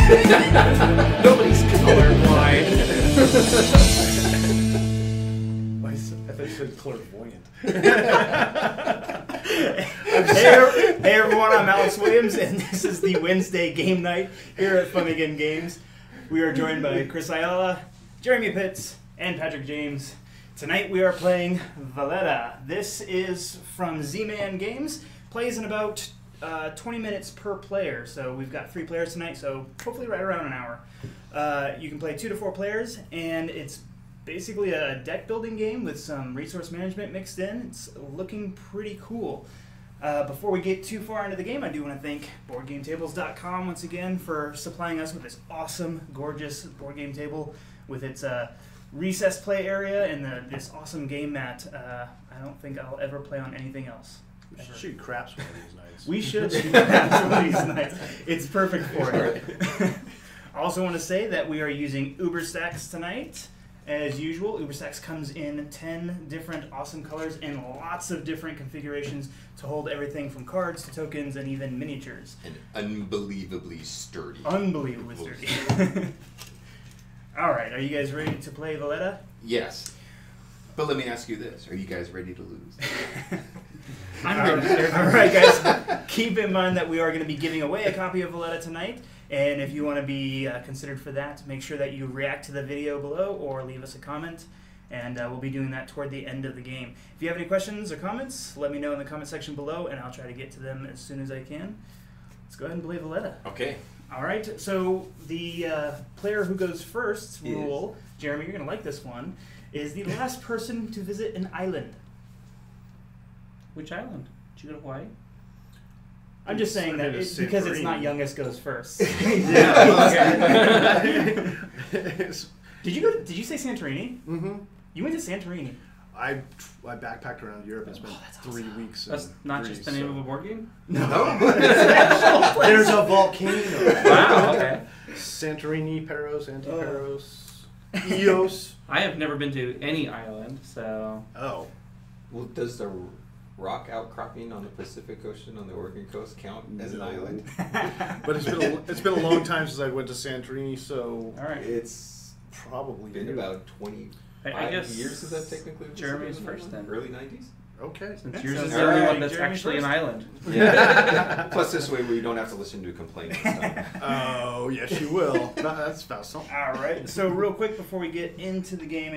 Nobody's colorblind. I thought you said clairvoyant. Hey everyone, I'm Alex Williams, and this is the Wednesday game night here at Funagain Games. We are joined by Chris Ayala, Jeremy Pitts, and Patrick James. Tonight we are playing Valletta. This is from Z-Man Games. Plays in about 20 minutes per player, so we've got 3 players tonight, so hopefully right around an hour. You can play 2 to 4 players, and it's basically a deck building game with some resource management mixed in. It's looking pretty cool. Before we get too far into the game, I do want to thank BoardGameTables.com once again for supplying us with this awesome, gorgeous board game table with its recess play area and this awesome game mat. I don't think I'll ever play on anything else. We should shoot craps one of these nights. We should shoot craps one of these nights. It's perfect for it. I also want to say that we are using UberStacks tonight. As usual, UberStacks comes in 10 different awesome colors and lots of different configurations to hold everything from cards to tokens and even miniatures. And unbelievably sturdy. Unbelievably sturdy. All right, are you guys ready to play Valletta? Yes. But let me ask you this. Are you guys ready to lose? I'm ready. All right, guys. Keep in mind that we are going to be giving away a copy of Valletta tonight. And if you want to be considered for that, make sure that you react to the video below or leave us a comment. And we'll be doing that toward the end of the game. If you have any questions or comments, let me know in the comment section below, and I'll try to get to them as soon as I can. Let's go ahead and play Valletta. Okay. All right, so the player who goes first rule, Jeremy, you're going to like this one, is the last person to visit an island. Which island? Did you go to Hawaii? I'm just saying that because it's not youngest goes first. Did you say Santorini? Mm-hmm. You went to Santorini. I backpacked around Europe and spent 3 weeks. That's not just the name of a board game? No. There's a volcano. Wow, okay. Santorini, Paros, Antiparos, Eos. I have never been to any island, so... Oh. Well, does the rock outcropping on the Pacific Ocean on the Oregon coast count as an island? But it's been a long time since I went to Santorini, so all right. It's probably been about 25 I guess years since I've technically Jeremy's first then. Early 90s? Okay. Since yours So is the only one that's Jeremy's actually first. an island. Yeah. Plus this way we don't have to listen to complaints and stuff. Oh, yes, you will. That's about something. All right. So real quick before we get into the game,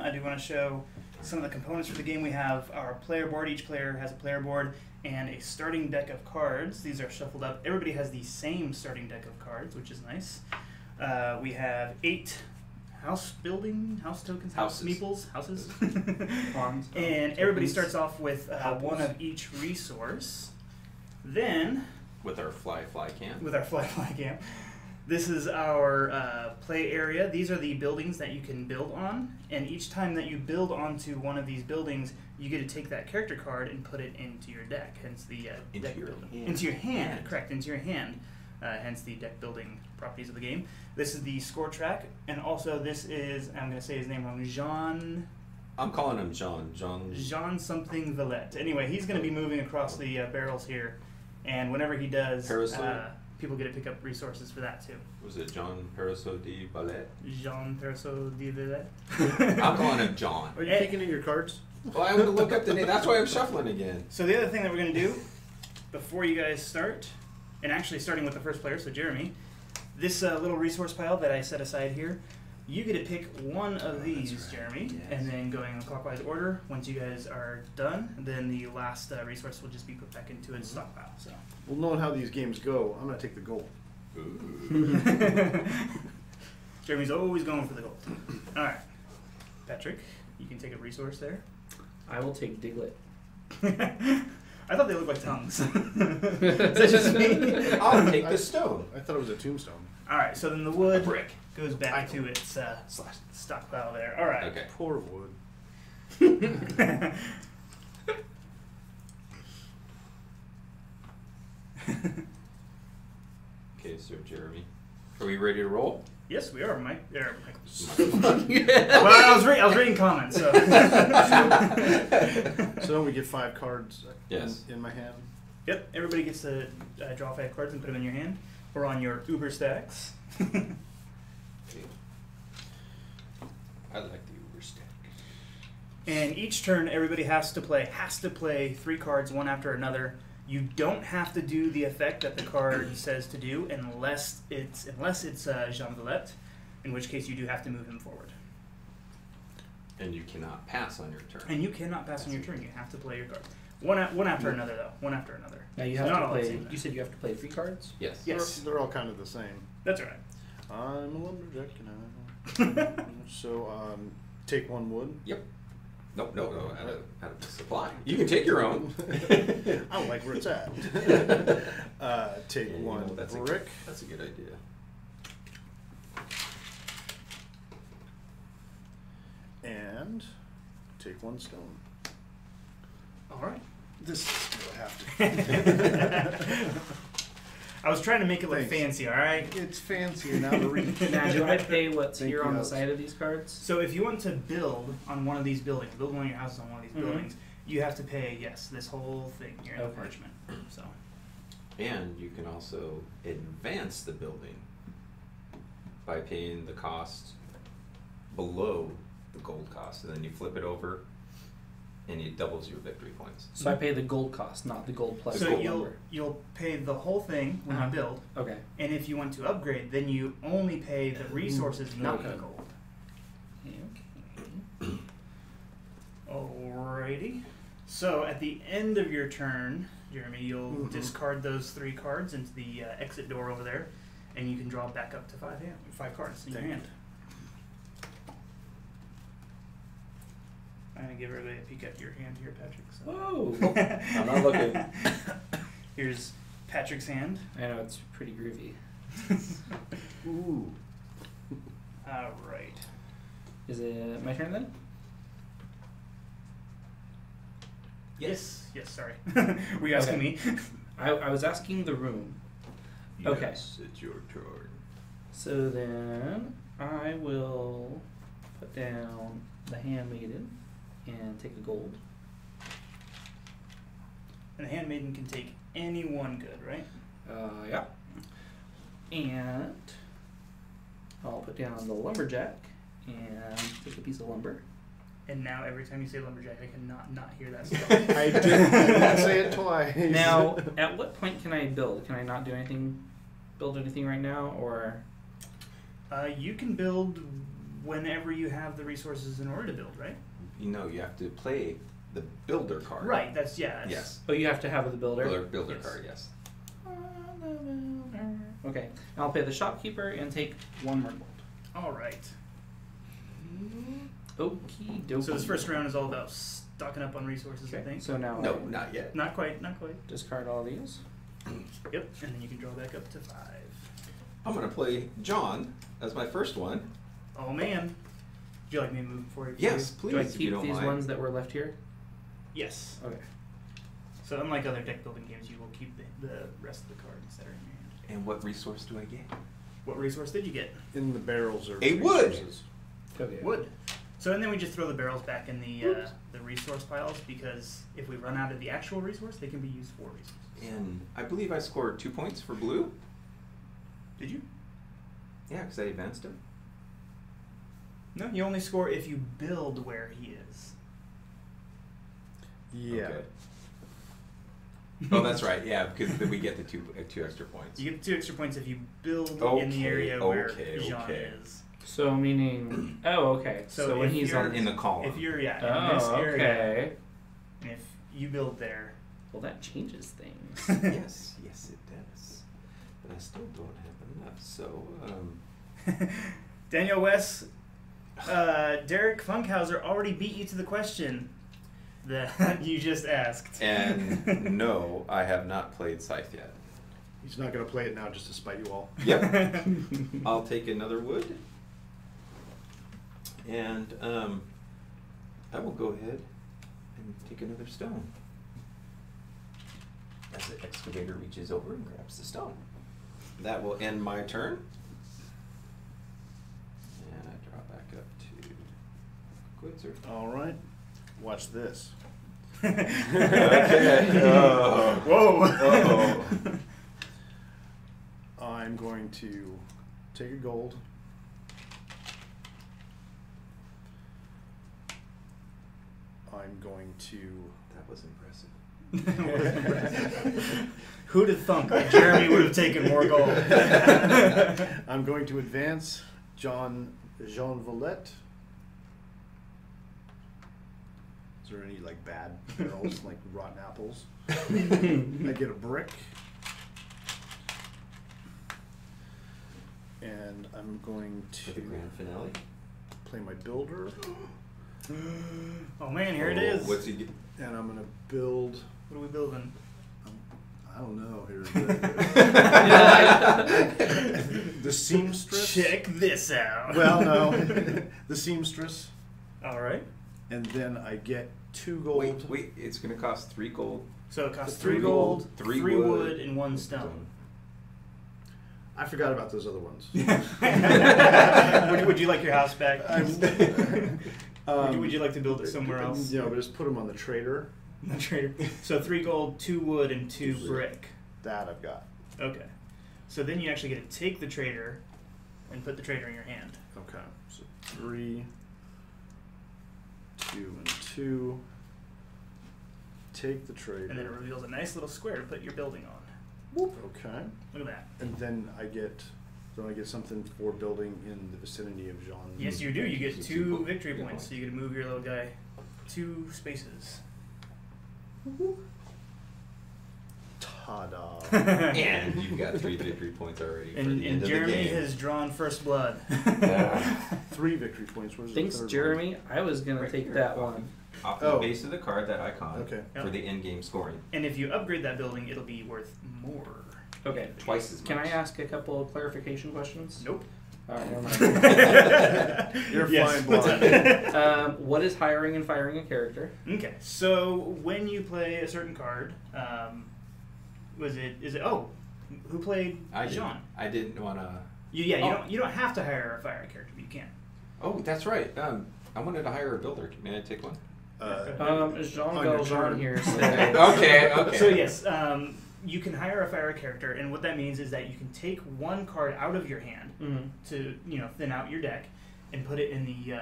I do want to show some of the components for the game. We have our player board. Each player has a player board and a starting deck of cards. These are shuffled up. Everybody has the same starting deck of cards, which is nice. We have 8 house tokens, house meeples, houses. And everybody starts off with one of each resource. Then, With our fly camp. camp, this is our play area. These are the buildings that you can build on, and each time that you build onto one of these buildings, you get to take that character card and put it into your deck. Hence the deck building. Into your hand. Correct. Into your hand. Hence the deck building properties of the game. This is the score track, and also this is, I'm going to say his name wrong, Jean. I'm calling him Jean something Valletta. Anyway, he's going to be moving across the barrels here, and whenever he does, people get to pick up resources for that too. Was it John Paraso di Ballet? Jean Paraso di Valletta. I'm calling him John. Are you taking in your cards? Well, I'm going to look up the name. That's why I'm shuffling again. So the other thing that we're going to do before you guys start, and actually starting with the first player, so Jeremy, this little resource pile that I set aside here, you get to pick one of these, Jeremy, and then going in clockwise order. Once you guys are done, then the last resource will just be put back into its stockpile. So, Well, knowing how these games go, I'm going to take the gold. Ooh. Jeremy's always going for the gold. All right, Patrick, you can take a resource there. I will take Diglett. I thought they looked like tongues. Is that just me? I'll take the stone. I thought it was a tombstone. All right, so then the wood brick goes back to its stockpile there. All right. Okay. Poor wood. Okay, so Jeremy, are we ready to roll? Yes, we are, Mike. Michael. Well, I was reading comments. So, So we get 5 cards Yes. in my hand. yep, everybody gets to draw 5 cards and put them in your hand. Or on your Uber stacks. Okay. I like the Uber stack. And each turn, everybody has to play 3 cards one after another. You don't have to do the effect that the card says to do unless it's Jean Valletta, in which case you do have to move him forward. And you cannot pass on your turn. And you cannot pass on your turn. You have to play your card. One after another, though. One after another. Now you So have not to all at the play. same time. You said you have to play 3 cards. Yes. Yes. They're all kind of the same. That's all right. I'm a lumberjack, so take 1 wood. Yep. Nope, no, out of the supply. You can take your own. I don't like where it's at. Take Yeah, you 1 know, that's brick. That's a good idea. And take 1 stone. All right. This is what I have to. I was trying to make it look Thanks. fancy, all right? It's fancier now to read. Now, do I pay what's Thank here you, on the Alex. side of these cards? So if you want to build on one of these buildings, build one of your houses on one of these Mhm. buildings, you have to pay, yes, this whole thing here in the Okay. parchment. So And you can also advance the building by paying the cost below the gold cost. And then you flip it over and it doubles your victory points. So I pay the gold cost, not the gold plus so gold you'll number. you'll pay the whole thing when Uh-huh. you build, Okay. and if you want to upgrade, then you only pay the resources, not the Okay. gold. Okay. Alrighty. So at the end of your turn, Jeremy, you'll discard those 3 cards into the exit door over there, and you can draw back up to 5 cards in your hand. I'm gonna give everybody a peek at your hand here, Patrick. So. Whoa! I'm not looking. Here's Patrick's hand. I know it's pretty groovy. Ooh. All right. Is it my turn then? Yes. Yes. Sorry. Were you asking me? I was asking the room. Okay. Yes, it's your turn. So then I will put down the handmaiden and take the gold. And the handmaiden can take any one good, right? Yeah. And I'll put down the lumberjack and take a piece of lumber. And now every time you say lumberjack, I cannot not hear that stuff. I didn't say it twice. Now, at what point can I build? Can I not do anything, build anything right now, or? You can build whenever you have the resources in order to build, right? You know, you have to play the builder card. Right. That's yeah. Yes. Oh, you have to have the builder. Builder Yes. card, yes. Okay, I'll pay the shopkeeper and take 1 more gold. All right. Okie dokie. So this first round is all about stocking up on resources, I Okay, think. so now No, I not yet. Not quite. Not quite. discard all these. Yep. And then you can draw back up to 5. I'm going to play John as my first one. Oh man. Would you like me to move forward? Yes, Do I please, if you keep don't these mind. ones that were left here? Yes. Okay. So unlike other deck building games, you will keep the rest of the cards that are in your hand. And what resource do I get? What resource did you get? In the barrels are A wood. resources. Okay. Wood. So and then we just throw the barrels back in the resource piles because if we run out of the actual resource, they can be used for resources. And I believe I scored 2 points for blue. Did you? Yeah, because I advanced him. No, you only score if you build where he is. Yeah. Okay. Oh, that's right. Yeah, because then we get the two extra points. You get 2 extra points if you build in Okay, the area where okay, Jean okay. is. So meaning, oh, okay. So when if he's you're- on in the column. If you're in this Oh, area, okay. and if you build there, Well, that changes things. Yes, yes, it does. But I still don't have enough. So, Daniel West, Derek Funkhauser already beat you to the question that you just asked. and no, I have not played Scythe yet. He's not going to play it now just to spite you all. Yep. I'll take another wood. And I will go ahead and take another stone. As the excavator reaches over and grabs the stone. That will end my turn. And I draw back up to Quitzer. All right. Watch this. Okay. Oh. Whoa. I I'm going to take a gold. I'm going to... That was impressive. Who'd have thunk that Jeremy would have taken more gold? I'm going to advance Jean Valletta. Is there any like bad barrels, like rotten apples? I get a brick. And I'm going For to the grand finale. play my builder. Oh man, here it is. What's he get? And I'm going to build... What are we building? I don't know. Here's the seamstress. Check this out. Well, no. The seamstress. All right. And then I get 2 gold. Wait, it's going to cost 3 gold. So it costs 3 3 gold, three 3 wood, wood, and 1 stone. I forgot about those other ones. Would you like your house back? Would you like to build it somewhere else? Yeah, but just put them on the trader. The trader. So 3 gold, 2 wood, and 2 brick. That I've got. Okay. So then you actually get to take the trader and put the trader in your hand. Okay. So 3, 2, and 2. Take the trader. And then it reveals a nice little square to put your building on. Okay. Look at that. And then I get... Don't I get something for building in the vicinity of Jean? Yes, you do. You get Gives 2 you 2 victory good points. points. So you get to move your little guy 2 spaces. Ta-da. And you've got 3 victory points already. For the And end of the Jeremy game. has drawn first blood. 3 victory points. Where's Thanks, the third Jeremy. I was gonna Right take here. that one. Off the Oh. base of the card, that icon, Okay. for the end-game scoring. And if you upgrade that building, it'll be worth more. Okay. Twice as much. Can I ask a couple of clarification questions? Nope. All right, never mind. You're Yes. fine, What's blind. What is hiring and firing a character? Okay, so when you play a certain card, who played I Jean? didn't want to... You don't have to hire a fire character, but you can. Oh, that's right. I wanted to hire a builder. May I take one? Jean on your Valjean turn. here said. Okay. So yes, you can hire a fire character, and what that means is that you can take 1 card out of your hand Mhm. to thin out your deck, and put it in the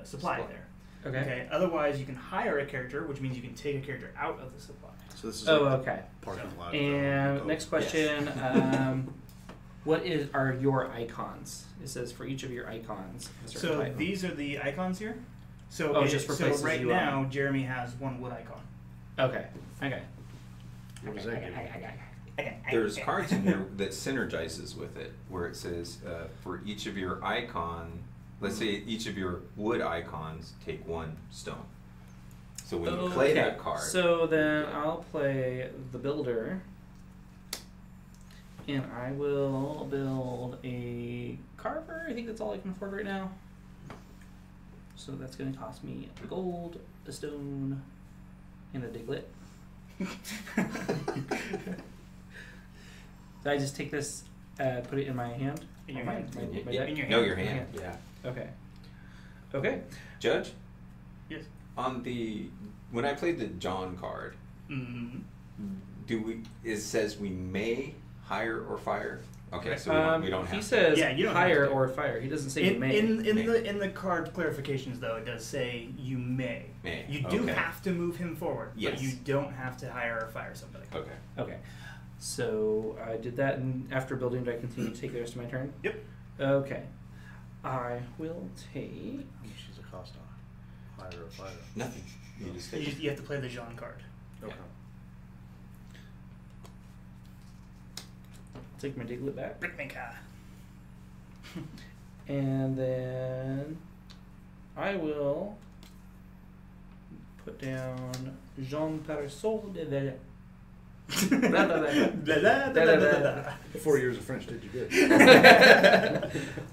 supply Supply. there. Okay. Otherwise, you can hire a character, which means you can take a character out of the supply. So this is Oh, like okay. the parking lot. And next question. What are your icons? It says for each of your icons. a certain So type. these are the icons here. So Oh, just for so places right you now, own. Jeremy has 1 wood icon. Okay. What does that give? There's cards in here that synergizes with it, where it says for each of your icon, let's say each of your wood icons take 1 stone. So when you play that card, So then I'll play the builder. And I will build a carver. I think that's all I can afford right now. So that's going to cost me a gold, a stone, and a diglet. So I just take this, put it in my hand? In your my, hand. My, in my your, deck? your no, hand. your hand. Yeah. Okay. Okay. Judge, Yes. on when I played the John card, Mm-hmm. it says we may hire or fire? Okay, so we don't have He to. says Yeah, you don't hire have to. or fire. He doesn't say you may. In the card clarifications though, it does say you may. May, You do okay. have to move him forward, Yes. but you don't have to hire or fire somebody. Okay. Okay. So I did that, and after building, do I continue to take the rest of my turn? Yep. Okay. I will take. She's a Costa. Hire or fire. Nothing. You just You, take you have to play the Jean card. Okay. Take my diglet back. Brickmaker. And then I will put down Jean Parasol de Valletta. Blah, blah, blah, blah, blah, blah. 4 years of French did you good.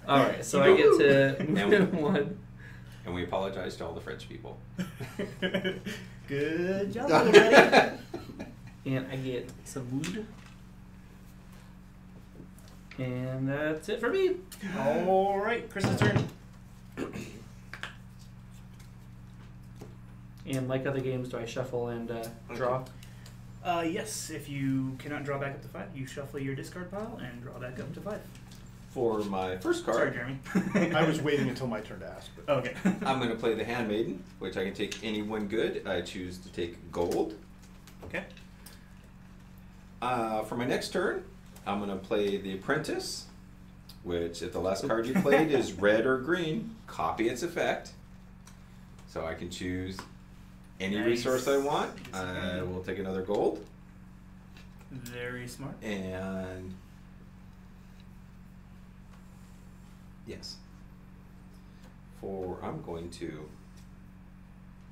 Alright, so I get to And move 1. And we apologize to all the French people. Good job, everybody. And I get some wood. And that's it for me. All right, Chris's turn. And like other games, do I shuffle and draw? Yes, if you cannot draw back up to 5, you shuffle your discard pile and draw back up to 5. For my first card, Sorry, Jeremy. I was waiting until my turn to ask. But Okay. I'm going to play the Handmaiden, which I can take any one good. I choose to take gold. Okay. For my next turn, I'm going to play the Apprentice, which if the last card you played is red or green, copy its effect. So I can choose any Nice. resource I want. I will take another gold. Very smart. And yes. I'm going to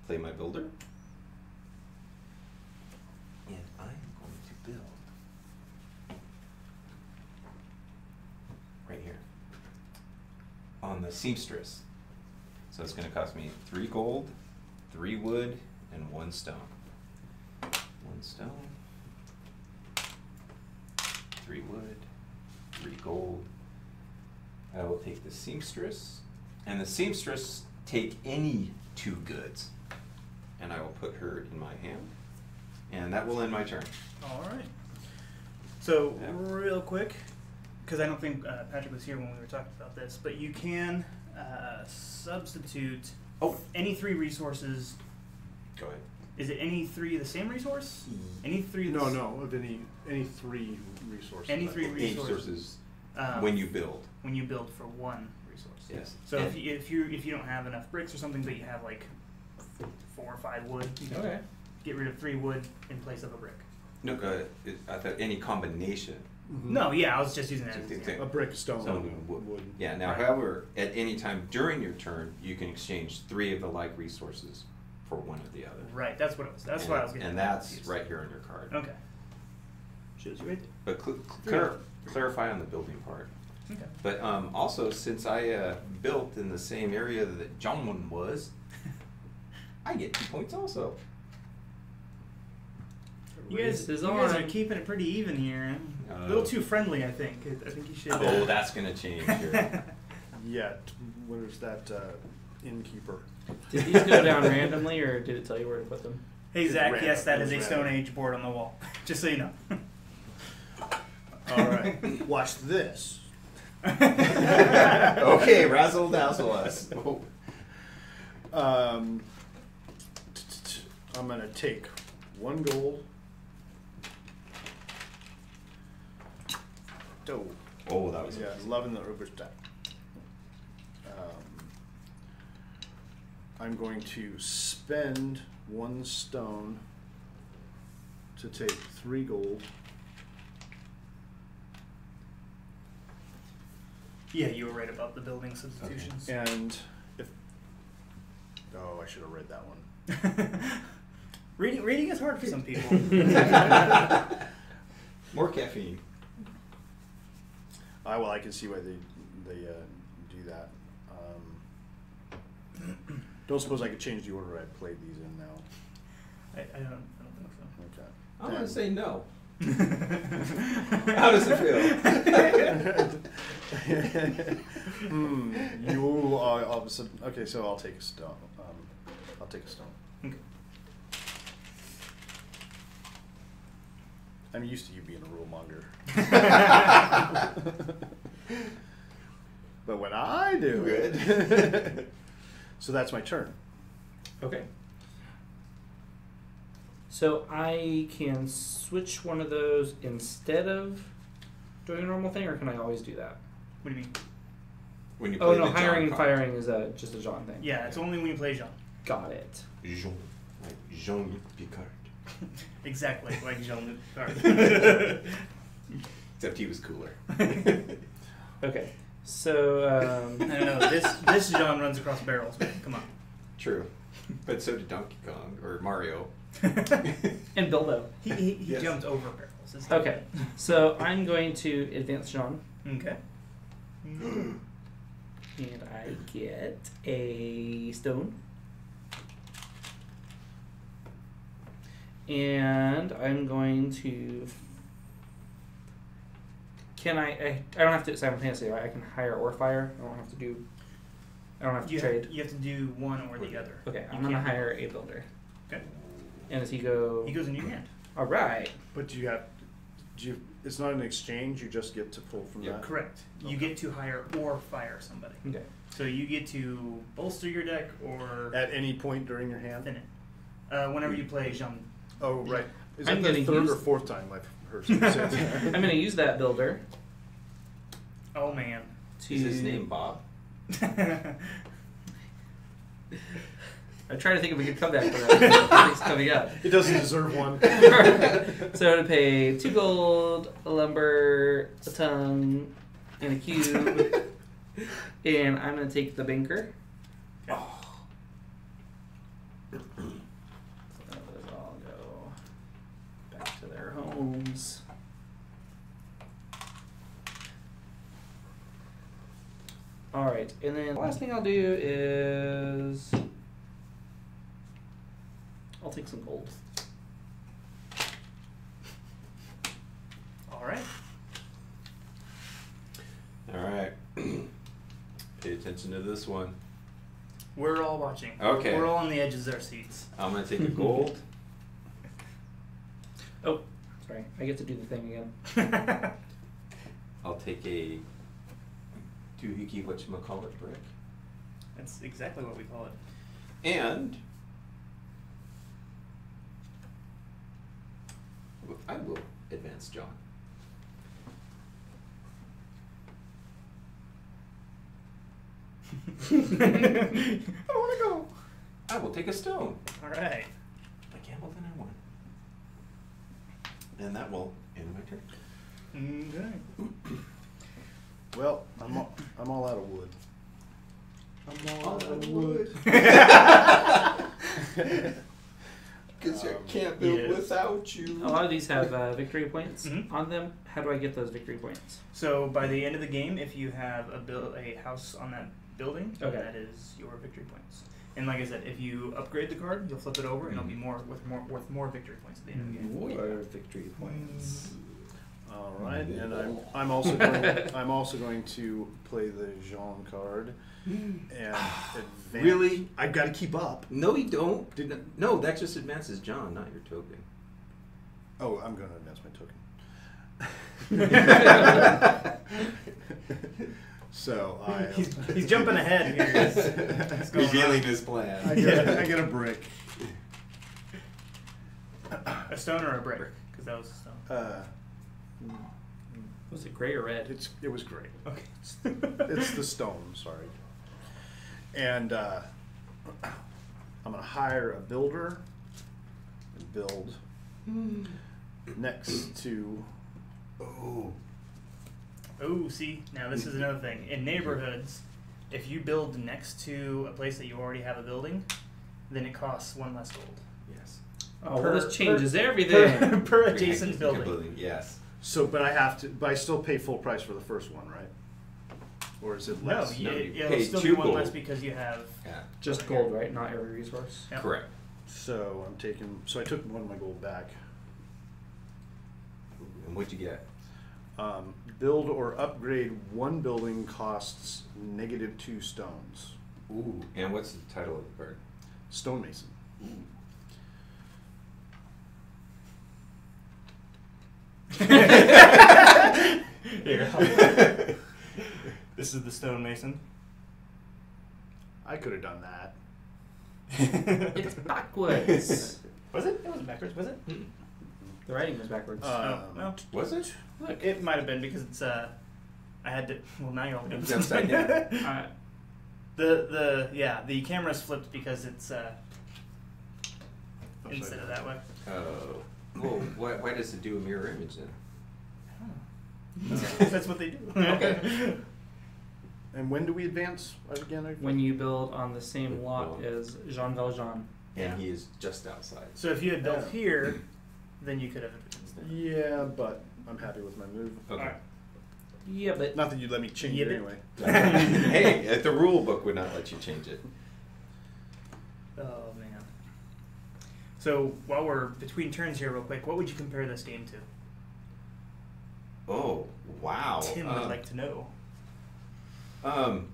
play my builder. And I'm going to build right here on the seamstress. So it's going to cost me 3 gold, 3 wood, and 1 stone. 1 stone, 3 wood, 3 gold. I will take the seamstress, and the seamstress take any 2 goods, and I will put her in my hand, and that will end my turn. All right. So, Yeah. real quick, because I don't think Patrick was here when we were talking about this, but you can substitute any 3 resources. Go ahead. Is it any 3 the same resource? Any 3? no, of any 3 resources. Any I 3 believe. Any resources. resources when you build. When you build for 1 resource. Yes. So And- if you don't have enough bricks or something, but you have like 4 or 5 wood, you can Okay. get rid of 3 wood in place of a brick. No, I thought any combination. Mhm. No, yeah, I was just using that as an Same thing. example. A brick, stone, Stone and wood. wood. Yeah, now, Right. however, at any time during your turn, you can exchange 3 of the like resources for 1 of the other. Right, that's what it was. That's and, what I was getting. And at. that's right here on your card. Okay. Shows you right But Three. clarify on the building part. there. Okay. But also, since I built in the same area that John was, I get 2 points also. You guys Race is are on. keeping it pretty even here. A little too friendly, I think. I think you should. Oh, that's gonna change here. Yet, where's that innkeeper? Did these go down randomly, or did it tell you where to put them? Hey Zach, Random. yes, that It is a was Stone random. Age board on the wall. Just so you know. All right, watch this. Okay, razzle dazzle us. Oh. I'm gonna take 1 gold. Oh, that was Yeah, loving the Oberstadt. I'm going to spend 1 stone to take 3 gold. Yeah, you were right about the building substitutions. And if I should have read that one. Reading is hard for some people. more caffeine. Well, I can see why they do that. Don't suppose I could change the order I played these in now. I don't think so. Okay. I'm gonna Then- say no. How does it feel? You are opposite. Okay, so I'll take a stone. I'll take a stone. Okay. I'm used to you being a rule monger. But when I do it. So that's my turn. Okay. So I can switch one of those instead of doing a normal thing, or can I always do that? What do you mean? When you Oh play no, the John hiring and card. firing is just a John thing. Yeah, it's only when you play Jean. Got it. Jean, like Jean-Luc Picard. Exactly, like Jean-Luc Picard. Except he was cooler. Okay. So I don't know. This Jean runs across barrels, man. Come on. True. But so did Donkey Kong or Mario. and Bilbo. He Yes. jumped over barrels. It's Okay. So I'm going to advance John, Okay. and I get a stone. And I'm going to. Can I don't have to do it simultaneously, right? I can hire or fire. I don't have to do. I don't have to trade. You have to do one or the other. Okay, You I'm gonna can't- hire a builder. Okay. And does he go? He goes in your hand. All right. But it's not an exchange. You just get to pull from Yeah. that. Correct. You get to hire or fire somebody. Okay. So you get to bolster your deck or At any point during your hand. thin it. Whenever you play Jean. Oh, right. Is I'm that the gonna third use- or fourth time I've heard someone say that? I'm going to use that builder Oh man. to. Is his name Bob? I try to think of a good comeback for that. It's coming up. It doesn't deserve one. So to pay 2 gold, a lumber, a tongue, and a cube, and I'm going to take the banker. Okay. So those all go back to their homes. All right, and then the last thing I'll do is I'll take some gold. All right. All right. Pay attention to this one. We're all watching. Okay. We're all on the edges of our seats. I'm gonna take a gold. Oh, sorry, I get to do the thing again. I'll take a doohickey whatchamacallit brick. That's exactly what we call it. And I will advance John. I want to go. I will take a stone. All right. I gambled and I won. And that will end my turn. Okay. Well, I'm all out of wood. I'm all out of wood. Because I can't build yes. without you. A lot of these have victory points Mhm. on them. How do I get those victory points? So by the end of the game, if you have a house on that building, Okay. that is your victory points. And like I said, if you upgrade the card, you'll flip it over, and it'll be worth more victory points at the end of the game. More victory points. All right, and I'm also going to play the Jean card and advance. Really? I've got to keep up. No, you don't. No, that just advances John, not your token. Oh, I'm going to advance my token. So He's jumping ahead here. What's going Revealing on? his plan. I get a brick. A stone or a brick? Because that was a stone. Was it gray or red? It was great. Okay. It's the stone, sorry. And I'm going to hire a builder and build next to. Oh, see, now this is another thing. In neighborhoods, if you build next to a place that you already have a building, then it costs 1 less gold. Yes. Oh, well, this changes everything. Per adjacent building. Yes. So, but I still pay full price for the first one, right? Or is it No, less? you it'll pay still 2 be 1 gold. less because you have. Yeah. Just gold, right? Not every resource. Yep. Correct. So I took one of my gold back. And what'd you get? Build or upgrade one building costs -2 stones. Ooh. And what's the title of the card? Stonemason. Here. This is the stonemason. I could have done that. It's backwards. Was it? It wasn't backwards, was it? The writing was backwards. Oh, no. Was it? Look. It might have been because it's I had to. Well, now you're all doing It's upside down. the camera's flipped because it's instead of that way. Oh. Well, why does it do a mirror image then? That's what they do. Okay. And when do we advance again? When you build on the same lot as Jean Valjean. Yeah. And he is just outside. So if you had built Yeah. here, then you could have advanced there. Yeah, but I'm happy with my move. Okay. Alright. Yeah, but Not that you'd let me change it Yeah, anyway. Hey, the rule book would not let you change it. Oh man. So while we're between turns here, real quick, what would you compare this game to? Oh, wow. Tim would like to know. Run.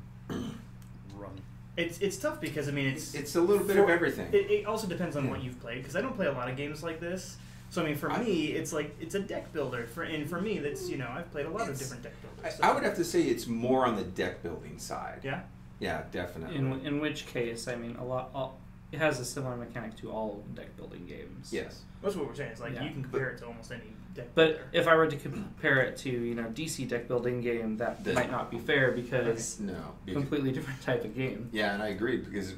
It's tough because I mean it's a little bit of everything. It also depends on what you've played because I don't play a lot of games like this. So I mean, for me, it's like it's a deck builder. And for me, that's I've played a lot of different deck builders. So. I would have to say it's more on the deck building side. Yeah. Yeah, definitely. In which case, I mean, it has a similar mechanic to all deck building games. Yes. That's what we're saying. It's like Yeah. you can compare it to almost any deck But builder. if I were to compare it to DC deck building game, that might not be fair because No. completely different type of game. Yeah, and I agree because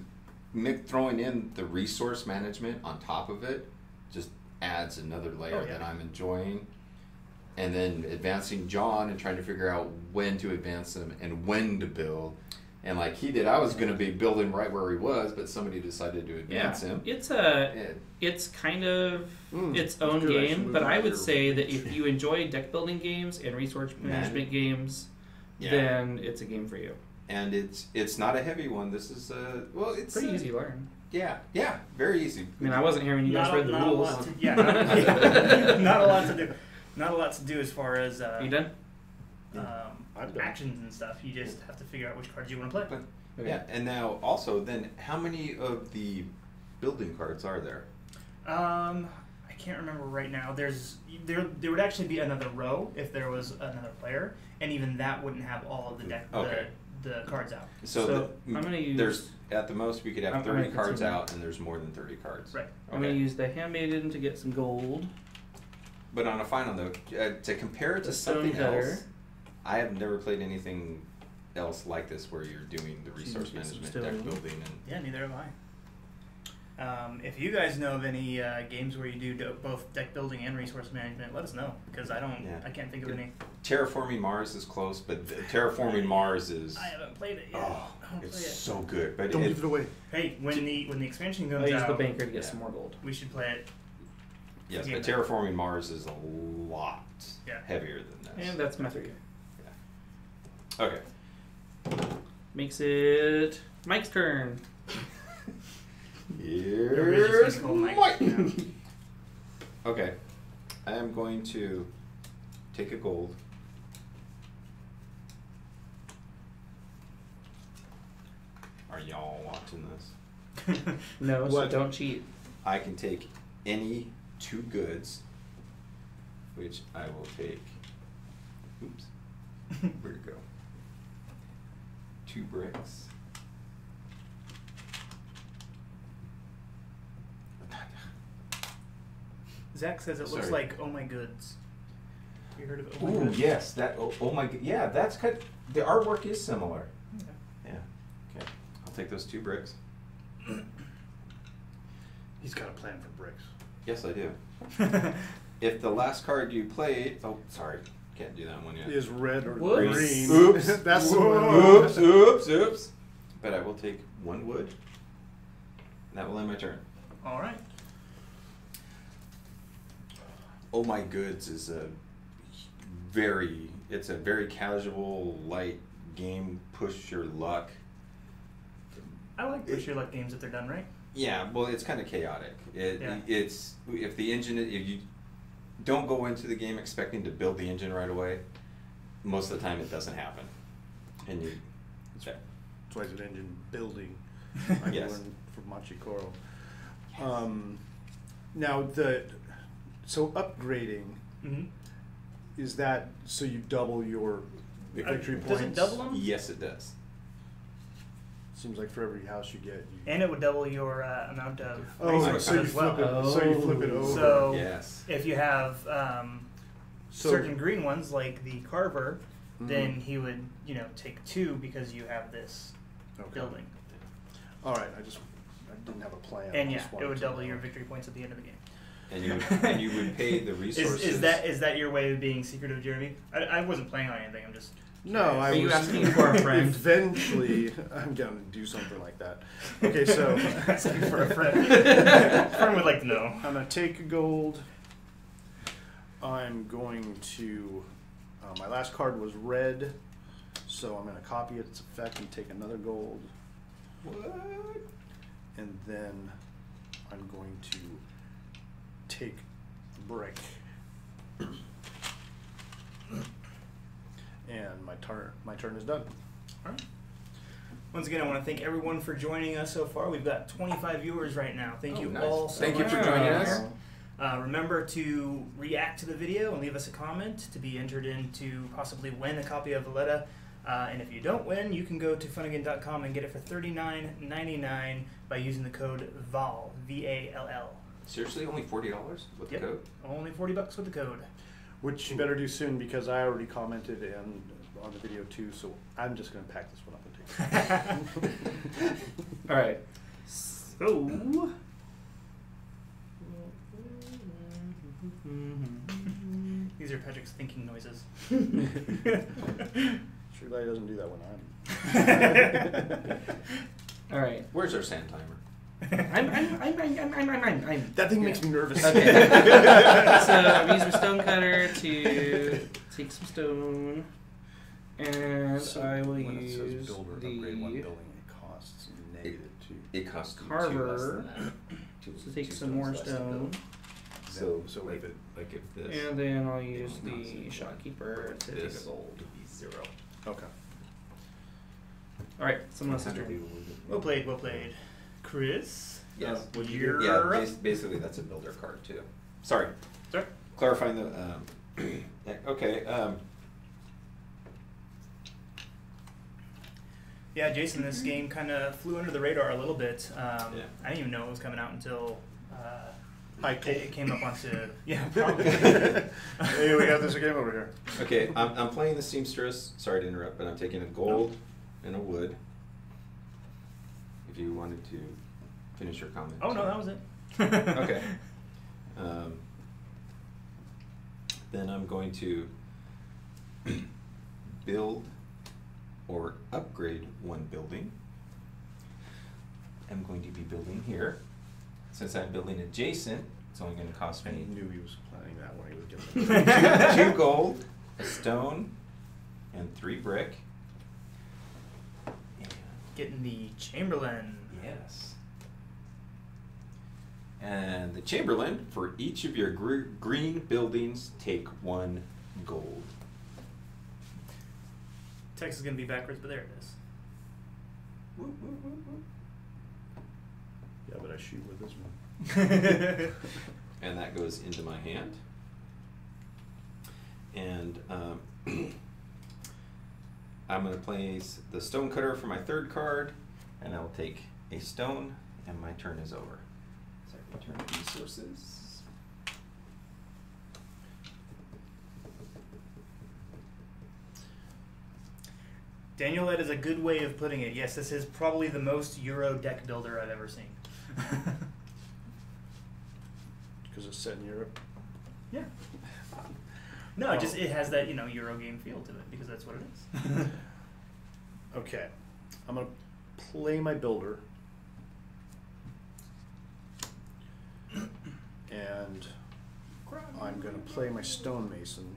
Mick throwing in the resource management on top of it just adds another layer that I'm enjoying. And then advancing John and trying to figure out when to advance him and when to build. And like he did, I was going to be building right where he was, but somebody decided to advance him. It's kind of its own good. game, but I would say that if you enjoy deck building games and resource management games, then it's a game for you. And it's not a heavy one. This is it's Pretty easy to learn. Yeah, very easy. I mean, I wasn't here when you guys read the rules. Not a lot to do. Not a lot to do as far as You done? actions and stuff. You just have to figure out which cards you want to play. Okay. Yeah, and now also then, how many of the building cards are there? I can't remember right now. There would actually be another row if there was another player, and even that wouldn't have all of the deck the cards out. So I'm gonna use. there's at the most we could have I'm 30 gonna cards continue. out, and there's more than 30 cards. Right. I'm gonna use the handmaiden to get some gold. But on a final note, to compare it to The something stonecutter. else, I have never played anything else like this where you're doing the resource get some management, stone. deck building, and Yeah, neither have I. If you guys know of any games where you do both deck building and resource management, let us know because I don't. Yeah. I can't think of any. Terraforming Mars is close, but Terraforming Mars is I haven't played it yet. oh, I want to it's play it. so good. But Don't give it away. Hey, when the expansion I'll comes use out, the banker to get some more gold. we should play it. yes, Yeah. but Terraforming Mars is a lot heavier than this. And that's my 3. Okay. Makes it Mike's turn. Here's just called Mike. Mike. Yeah. Okay, I am going to take a gold. Are y'all watching this? No, so What? don't cheat. I can take any 2 goods, which I will take. Oops, where'd it go? 2 bricks. Zach says it looks Sorry. like Oh My Goods. You heard of Oh My Ooh, Goods? yes, that. Oh my, yeah, that's kind. The artwork is similar. Yeah. Yeah. Okay, I'll take those 2 bricks. He's got a plan for bricks. Yes, I do. If the last card you played, oh, sorry, can't do that one yet. Is red or Whoops. green? Oops. That's the Oops, one. oops. But I will take 1 wood. And that will end my turn. All right. Oh My Goods is a very casual, light game, push your luck. I like push your luck games if they're done right. Yeah, well, it's kind of chaotic. Yeah. It's, if you don't go into the game expecting to build the engine right away, most of the time it doesn't happen. And you, That's why it's an engine building. I Yes. learned from Machikoro. Now so upgrading, Mm-hmm. is that so you double your victory points? Does it double them? yes, it does. Seems like for every house you get. And it would double your amount of Oh, resources so you as flip well. it. So you flip it Oh. over. So Yes. if you have So- certain green ones like the carver, Mhm. then he would take 2 because you have this Okay. building. All right. I didn't have a plan. And I yeah, just it wanted would to double know. your victory points at the end of the game. And you would pay the resources. Is that your way of being secretive, Jeremy? I wasn't playing on anything. I'm just No, I Are you was asking for a friend? Eventually, I'm gonna do something like that. Okay, so asking for a friend. A friend would like to know. I'm gonna take a gold. I'm going to. My last card was red, so I'm gonna copy its effect and take another gold, What? and then I'm going to take a brick. And my turn is done. All right. Once again, I want to thank everyone for joining us so far. We've got 25 viewers right now. Thank Oh, you nice. all so Thank you much for for joining being us. here. Remember to react to the video and leave us a comment to be entered in to possibly win a copy of Valletta. And if you don't win, you can go to funagain.com and get it for $39.99 by using the code VALL, V-A-L-L. Seriously, only $40 with the code? Only $40 with the code. Which you better do soon because I already commented on the video too, so I'm just going to pack this one up and take it. All right. So. These are Patrick's thinking noises. Sure glad he doesn't do that when I'm. All right. Where's our sand timer? I'm. That thing makes me nervous. Okay. So I'm using my stone cutter to take some stone, and So I will when it use says builder upgrade one the building, it costs -2. It costs you Carver 2 less than that. to take some more stones less to stone, build. So like if it, like if this, and then I'll use only the costs shopkeeper to take this a gold. would be 0. Okay. All right, someone else's How do turn. Well played, well played. Chris? Yes. What'd you Yeah, get? basically that's a builder card too. Sorry. Sorry? Clarifying the, yeah, okay, Yeah, Jason, this game kind of flew under the radar a little bit. Yeah. I didn't even know it was coming out until Hi, it came up onto... Yeah, probably. Hey, we got this game over here. okay, I'm playing the seamstress, sorry to interrupt, but I'm taking a gold and a wood. If you wanted to finish your comment. Oh, no, that was it. Okay. Then I'm going to build or upgrade one building. I'm going to be building here. Since I'm building adjacent, it's only going to cost I me knew he was planning that when he was giving it. 2 gold, a stone, and 3 brick. And Getting the Chamberlain. yes. And the Chamberlain, for each of your green buildings, take 1 gold. Text is going to be backwards, but there it is. Yeah, but I shoot with this one. And that goes into my hand. And I'm going to place the stone cutter for my 3rd card, and I will take a stone, and my turn is over. So I return resources. Daniel, that is a good way of putting it. Yes, this is probably the most Euro deck builder I've ever seen. Because it's set in Europe. Yeah. No, it just it has that, you know, Euro game feel to it because that's what it is. Okay. I'm going to play my builder. And I'm going to play my stonemason.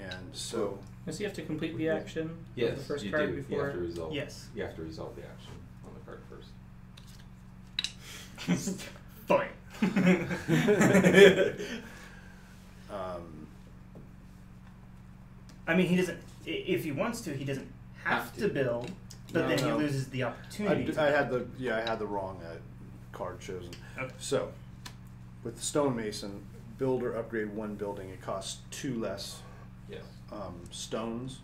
And so Does he have to complete the action? of Yes, the first you card do. before. You have to resolve. Yes. You have to resolve the action on the card first. Fine. I mean, he doesn't. If he wants to, he doesn't have to build, but No, then he no. loses the opportunity. I had the wrong card chosen. Okay. So with the stonemason, builder upgrade 1 building, it costs 2 less Yes. stones.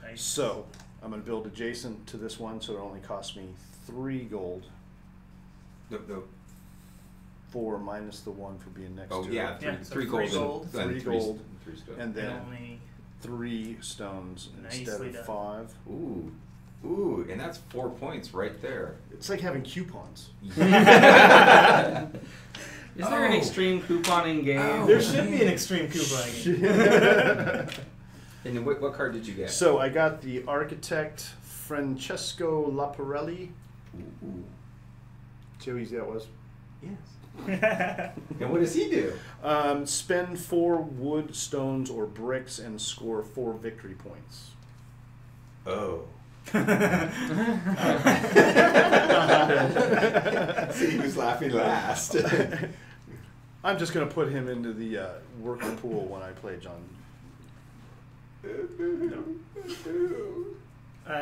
Nice. So I'm going to build adjacent to this one, so it only costs me 3 gold. No. 4 minus the 1 for being next Oh to yeah, it. Yeah, 3 so 3 3 gold. gold. And 3 3 gold. 3 stone. And then only 3 stones instead Nicely of done. 5. Ooh, and that's 4 points right there. It's like having coupons. Is there an Oh. extreme couponing game? Oh. There should be an extreme couponing game. And then what card did you get? So I got the architect Francesco Laparelli. Ooh. See how easy that was? Yes. And what does he do? Spend 4 wood, stones, or bricks and score 4 victory points. Oh. See who's laughing last. I'm just going to put him into the worker pool when I play John.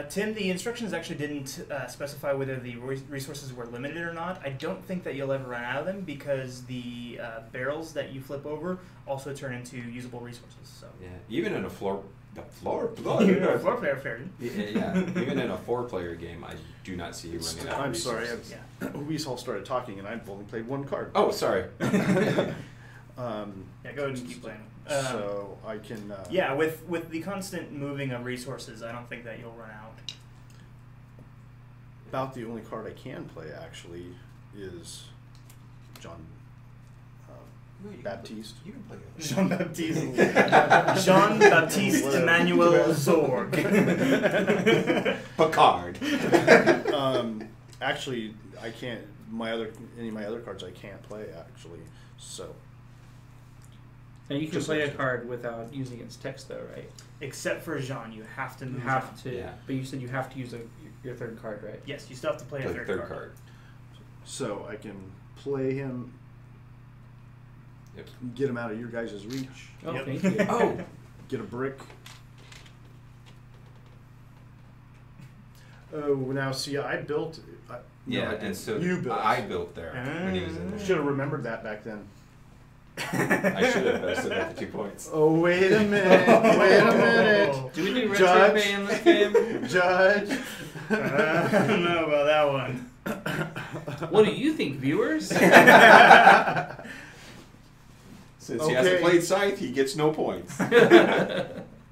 Tim, the instructions actually didn't specify whether the resources were limited or not. I don't think that you'll ever run out of them because the barrels that you flip over also turn into usable resources. So Yeah, even in a floor player fair. Yeah, even in a 4-player game, I do not see you running out of I'm sorry. resources. We all started talking, and I've only played one card. Oh, sorry. Yeah, go ahead and keep playing. So I can. Yeah, with the constant moving of resources, I don't think that you'll run out. About the only card I can play actually is John Baptiste. You can play it. Jean-Baptiste Emmanuel Zorg. Picard. Actually, I can't. Any of my other cards I can't play actually. So. And you can Just play a like- card without using its text, though, right? Except for Jean, you have to You move have Jean. to, Yeah. but you said you have to use your third card, right? Yes, you still have to play a The third, third card. card. So I can play him. Yep. Get him out of your guys' reach. Oh, Yep. thank you. Oh, Get a brick. Oh, now see, I built. yeah, I and so you built. I built there when he was in there. Should have remembered that back then. I should have vested that for 2 points. Oh, wait a minute. Wait a minute. Do we do retro Judge. pay in this game? Judge. I don't know about that one. What do you think, viewers? Since he hasn't Okay. played Scythe, he gets no points. I'm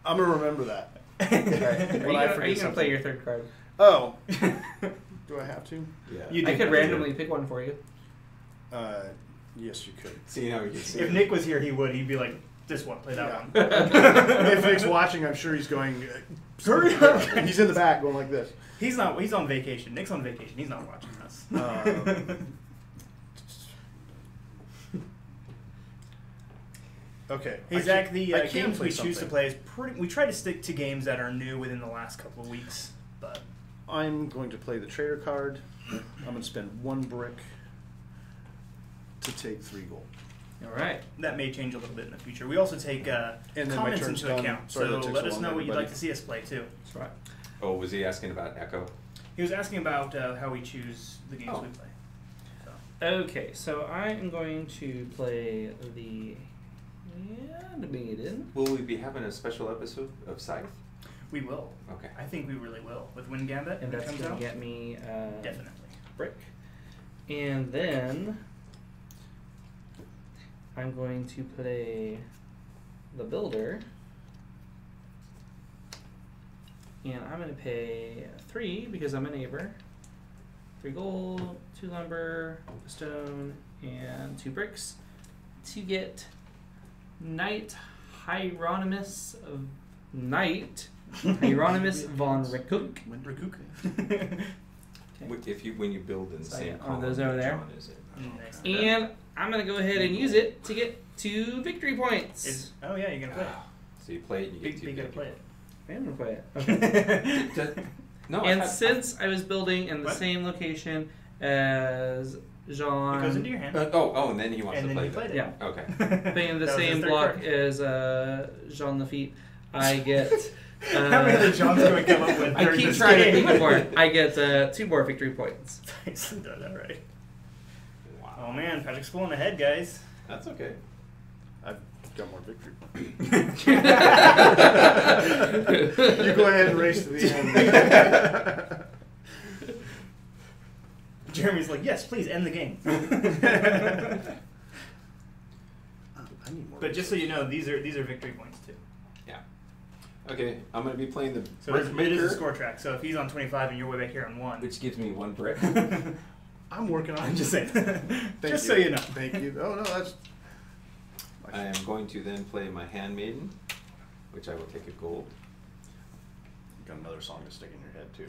gonna remember that. Are you gonna play your third card? Oh. Do I have to? Yeah. You I did. could randomly pick one for you. Yes, you could. See how he gets If Nick was here, he would. He'd be like, "This one, play that one." If Nick's watching, I'm sure he's going. Hurry up! He's in the back going like this. He's not. He's on vacation. Nick's on vacation. He's not watching us. Okay. Hey Zach, the I can games play we choose to something. play is pretty. We try to stick to games that are new within the last couple of weeks, but I'm going to play the trader card. I'm going to spend 1 brick to take 3 gold. All right. that may change a little bit in the future. We also take then my comments turn's into done. account, Sorry so that took let so us long, know what you'd everybody. like to see us play too. That's right. Oh, was he asking about Echo? He was asking about how we choose the games Oh. we play. So. Okay, so I am going to play the Handmaiden. Will we be having a special episode of Scythe? We will. Okay. I think we really will with Wind Gambit And when it that's comes going out. to get me Definitely. brick. And then I'm going to play the Builder. And I'm going to pay 3 because I'm a neighbor. 3 gold, 2 lumber, a stone, and 2 bricks to get Hieronymus von Rikuk. Rikuk. When you build in the So, same yeah, column, those over that there. John is in. Nice. And I'm going to go ahead and use it to get 2 victory points. Oh yeah, you're gonna play it. So you play it, and you get Big, two gonna play I am going to play it. it. No, And I had, since I was building in the What? same location as Jean, It goes into your hand. and then he wants And to then play you played that. it. yeah, Okay. playing the That was his same third block card. as Jean Lafitte, I get. How many other Johns can we come up with? I during keep this trying game? to think for it. I get 2 more victory points. Nice, done that right. Wow. Oh man, Patrick's pulling ahead, guys. That's okay. I've got more victory. You You go ahead and race to the end. Jeremy's like, yes, please end the game. I need more. But just so you know, these are victory points too. Yeah. Okay, I'm going to be playing the So brick it is maker, a score track. So if he's on 25 and you're way back here on 1, which gives me 1 brick. I'm working on I'm it. just saying. Thank Just you. so you know. Thank you. Oh no, that's. I am going to then play my Handmaiden, which I will take a gold. Got another song to stick in your head too.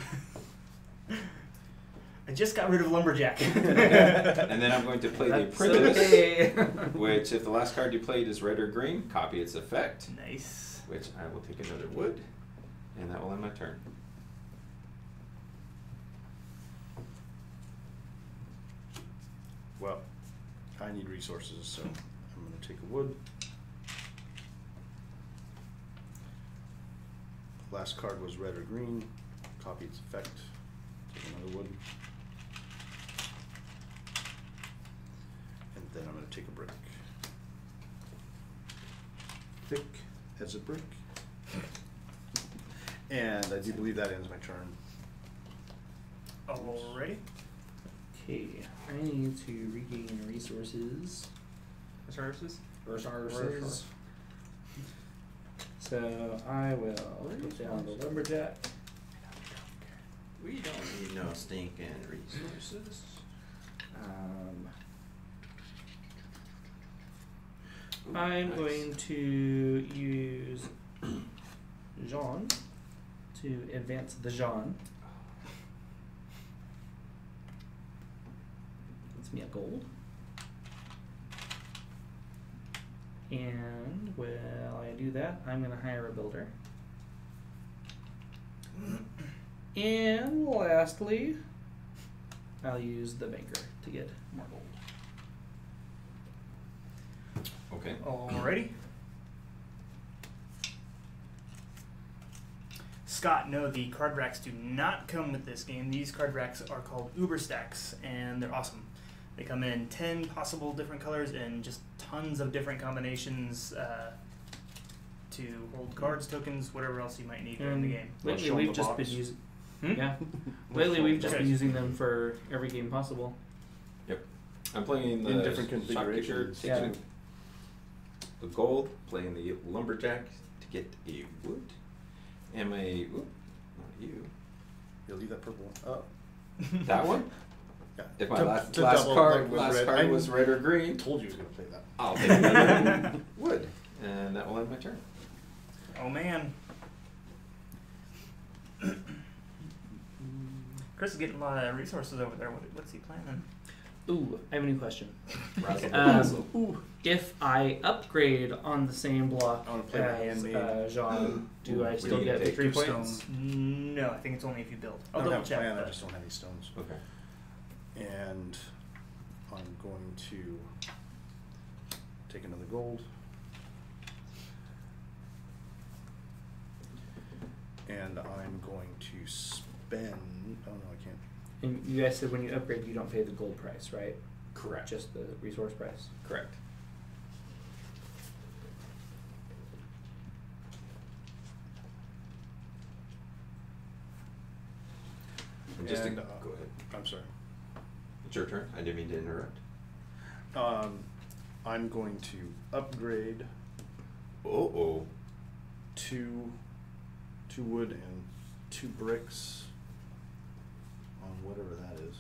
I just got rid of Lumberjack. And then I'm going to play the That's Apprentice, okay. which if the last card you played is red or green, copy its effect, Nice. which I will take another wood, and that will end my turn. Well, I need resources, so I'm going to take a wood. Last card was red or green. copy its effect. Take another wood. And then I'm going to take a brick. Thick as a brick. And I do believe that ends my turn. Alrighty. Okay, I need to regain resources. Resources. So I will put down the lumberjack. We don't need no stinking resources. I'm going to use Jean to advance the Jean. Gets me a gold. And while I do that, I'm going to hire a builder. And lastly, I'll use the banker to get more gold. Okay. Alrighty. Scott, no, the card racks do not come with this game. These card racks are called Uber Stacks, and they're awesome. They come in 10 possible different colors and just tons of different combinations to hold cards, tokens, whatever else you might need in the game. Lately, we've just been using. Yeah. Lately, we've just been using them for every game possible. Yep. I'm playing the In different shopkeeper, configurations. taking the gold, playing the lumberjack to get a wood, and my not you. You'll leave that purple one up. That one. Yeah. If my To last double, card, like, last red. card was red or I green, told you he was going to play that. I'll take another wood, and that will end my turn. Oh man. Chris is getting a lot of resources over there. What's he planning? Ooh, I have a new question. Razzle Ooh, if I upgrade on the same block I wanna play my as handmade. Jean, do I We still need get to take victory 2 points? stones. No, I think it's only if you build. I I'll don't double have a check. plan, I but- just don't have any stones. Okay. And I'm going to take another gold. And I'm going to spend. Oh no, I can't. And you guys said when you upgrade, you don't pay the gold price, right? Correct. Just the resource price. Correct. And just to, And, go ahead. I'm sorry. It's your turn. I didn't mean to interrupt. I'm going to upgrade Oh. 2 wood and 2 bricks on whatever that is.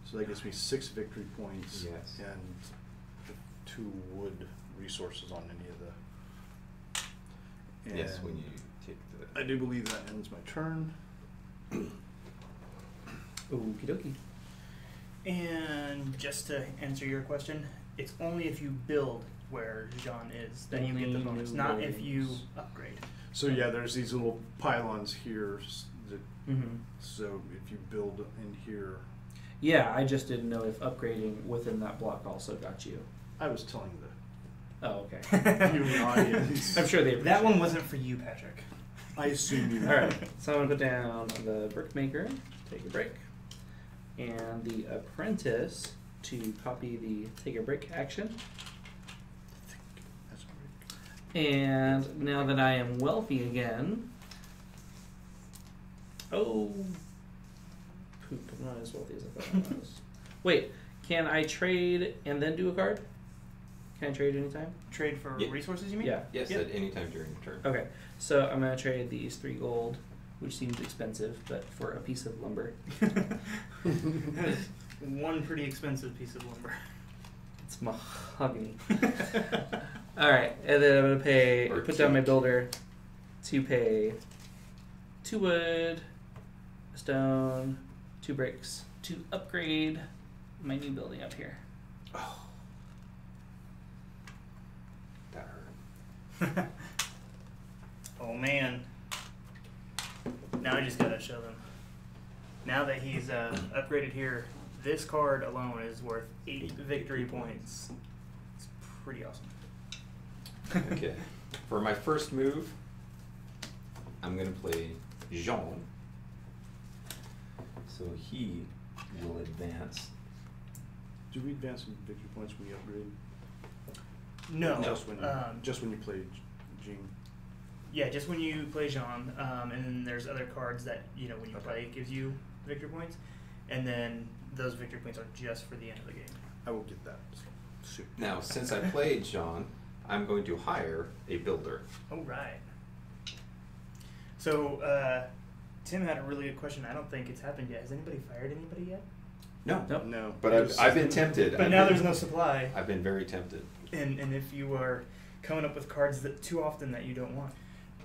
So that gives me 6 victory points. Yes. And 2 wood resources on any of the. Yes, And when you take the. I do believe that ends my turn. Okie dokie. And just to answer your question, it's only if you build where Jean is that you get the Only bonus, new not if you buildings. upgrade. So yeah, there's these little pylons here. That, Mm-hmm. so if you build in here, Yeah, I just didn't know if upgrading within that block also got you. I was telling Oh, okay. the viewing audience. I'm sure they That appreciate one it. wasn't for you, Patrick. I assume you. All right, so I'm gonna put down the brickmaker, take a brick, and the apprentice to copy the take a brick action. That's great. And now that I am wealthy again, oh, poop! I'm not as wealthy as I thought I was. Wait, can I trade and then do a card? Can I trade anytime? Trade for Yeah. resources, you mean? Yeah. Yes, Yep. at any time during your turn. Okay, so I'm gonna trade these 3 gold, which seems expensive, but for a piece of lumber. One pretty expensive piece of lumber. It's mahogany. Alright, and then I'm gonna pay Or put down my teak. builder to pay 2 wood, a stone, 2 bricks to upgrade my new building up here. Oh. That hurt. Oh man. Now I just gotta show them. Now that he's upgraded here, this card alone is worth 8 8 victory victory points. It's pretty awesome. Okay. For my first move, I'm gonna play Jean. So he will advance. Do we advance in victory points when we upgrade? No. Just when you play Jean. Yeah, just when you play Jean, and then there's other cards that when you play it gives you victory points, and then those victory points are just for the end of the game. I will get that soon. Now, since I played Jean, I'm going to hire a builder. Oh, right. So, Tim had a really good question. I don't think it's happened yet. Has anybody fired anybody yet? No. Nope. No. But I've been tempted. But now there's no supply. I've been very tempted. And if you are coming up with cards that too often that you don't want.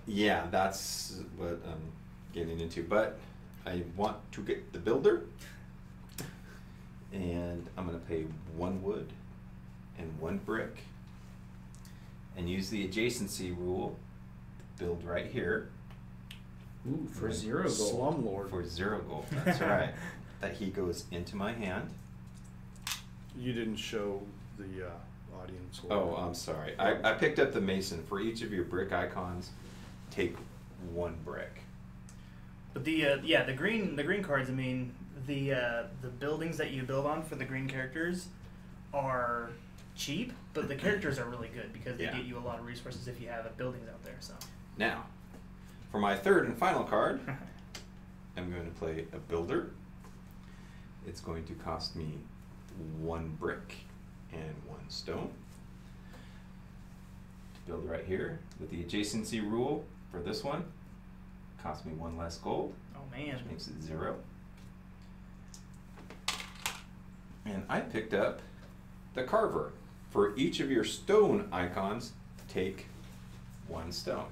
Yeah, that's what I'm getting into. But I want to get the builder. And I'm going to pay 1 wood and 1 brick. And use the adjacency rule. Build right here. Ooh, for 0 gold. Slumlord. For 0 gold, that's right. That he goes into my hand. You didn't show the audience. Oh, I'm sorry. I picked up the mason. For each of your brick icons, take 1 brick. But the green cards. I mean, the buildings that you build on for the green characters are cheap, but the characters are really good because they get you a lot of resources if you have buildings out there. So Now, for my 3rd and final card, I'm going to play a builder. It's going to cost me 1 brick and 1 stone. To build right here with the adjacency rule for this one, cost me 1 less gold. Oh man, Which makes it 0. And I picked up the carver. For each of your stone icons, take 1 stone.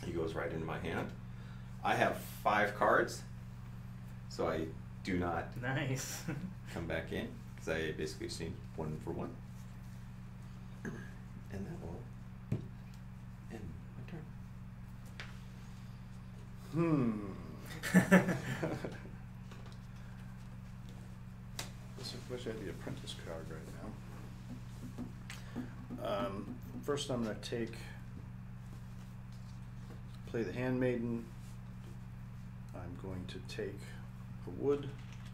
He goes right into my hand. I have 5 cards, so I do not nice. come back in, because I basically just need 1 for 1. And that will end my turn. I wish I had the apprentice card right now. First I'm going to play the handmaiden. I'm going to take a wood.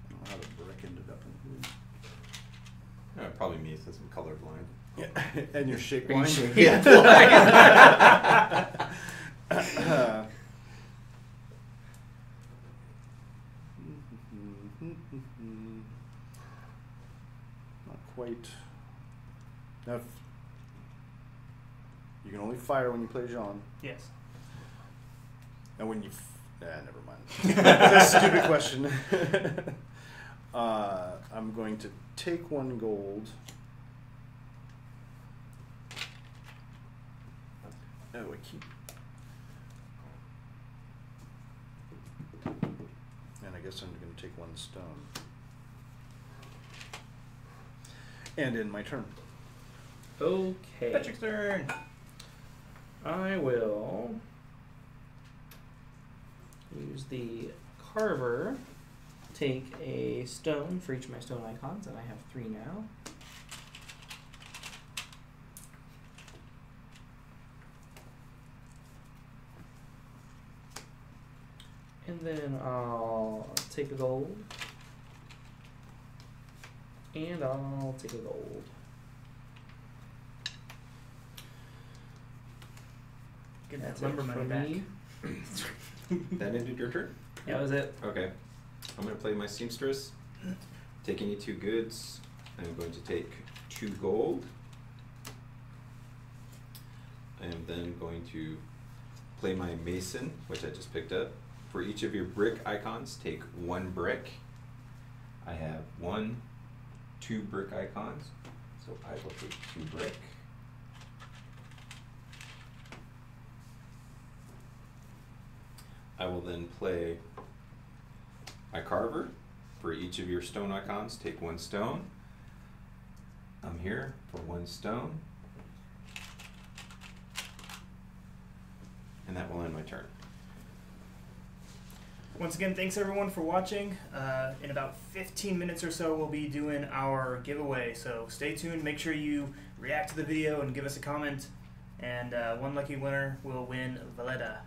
I don't know how the brick ended up in wood. Probably me, since I'm colorblind. Yeah, and you're shape Are you blind. shape Not quite. Now, you can only fire when you play Jean. Yes. And when you... never mind. That's a stupid question. I'm going to take 1 gold. Oh, I keep... And I guess I'm going to take 1 stone. And in my turn. Okay. Patrick's turn. I will use the carver, take a stone for each of my stone icons, and I have 3 now. And then I'll take a gold. And I'll take a gold. Get That's that lumber it money for back. me. That ended your turn? Yeah, that was it. Okay. I'm going to play my seamstress. Take any 2 goods. I'm going to take 2 gold. I am then going to play my mason, which I just picked up. For each of your brick icons, take 1 brick. I have 1, 2 brick icons, so I will take 2 brick. I will then play my carver. For each of your stone icons, take 1 stone. I'm here for 1 stone. And that will end my turn. Once again, thanks everyone for watching. In about 15 minutes or so, we'll be doing our giveaway. So stay tuned. Make sure you react to the video and give us a comment. And one lucky winner will win Valletta.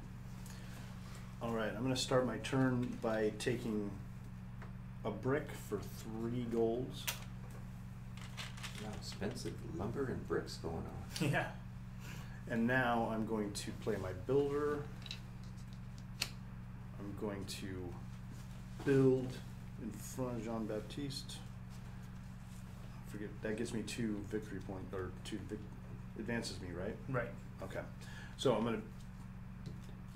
All right, I'm going to start my turn by taking a brick for 3 golds. Wow, expensive lumber and bricks going on. Yeah. And now I'm going to play my builder. I'm going to build in front of Jean-Baptiste. Forget, that gets me 2 victory points, or 2 advances me, right? Right. Okay. So I'm going to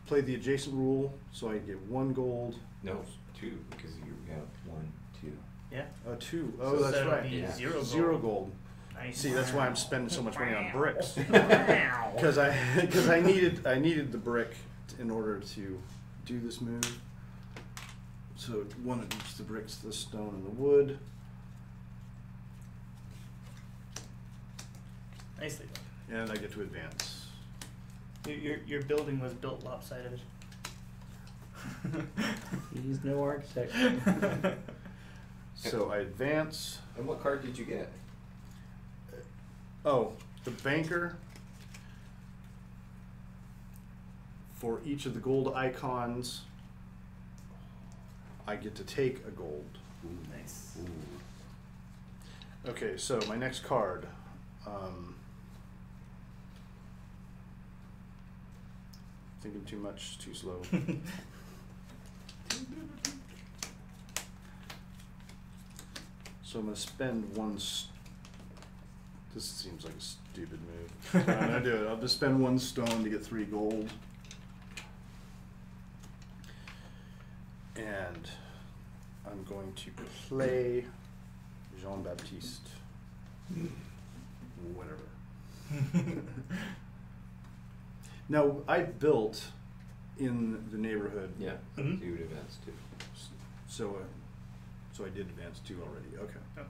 play the adjacent rule, so I get 1 gold. No, 2, because you have 1, 2. Yeah. 2. So Oh, that's that'll right. be Yeah. 0 gold. 0 gold. Nice. See, that's why I'm spending so much money on bricks. Wow. Because I needed the brick in order to do this move. So 1 of each, the bricks, the stone, and the wood. Nicely done. And I get to advance. Your building was built lopsided. He's no architect. So I advance. And what card did you get? Oh, the banker. For each of the gold icons, I get to take a gold. Nice. Ooh. Okay, so my next card. Thinking too much, too slow. So I'm going to spend 1. This seems like a stupid move. So I'm going to do it. I'll just spend 1 stone to get 3 gold. And I'm going to play Jean-Baptiste. Whatever. Now, I built in the neighborhood. Yeah, Mhm. you would advance too. So I did advance 2 already. Okay. Oh.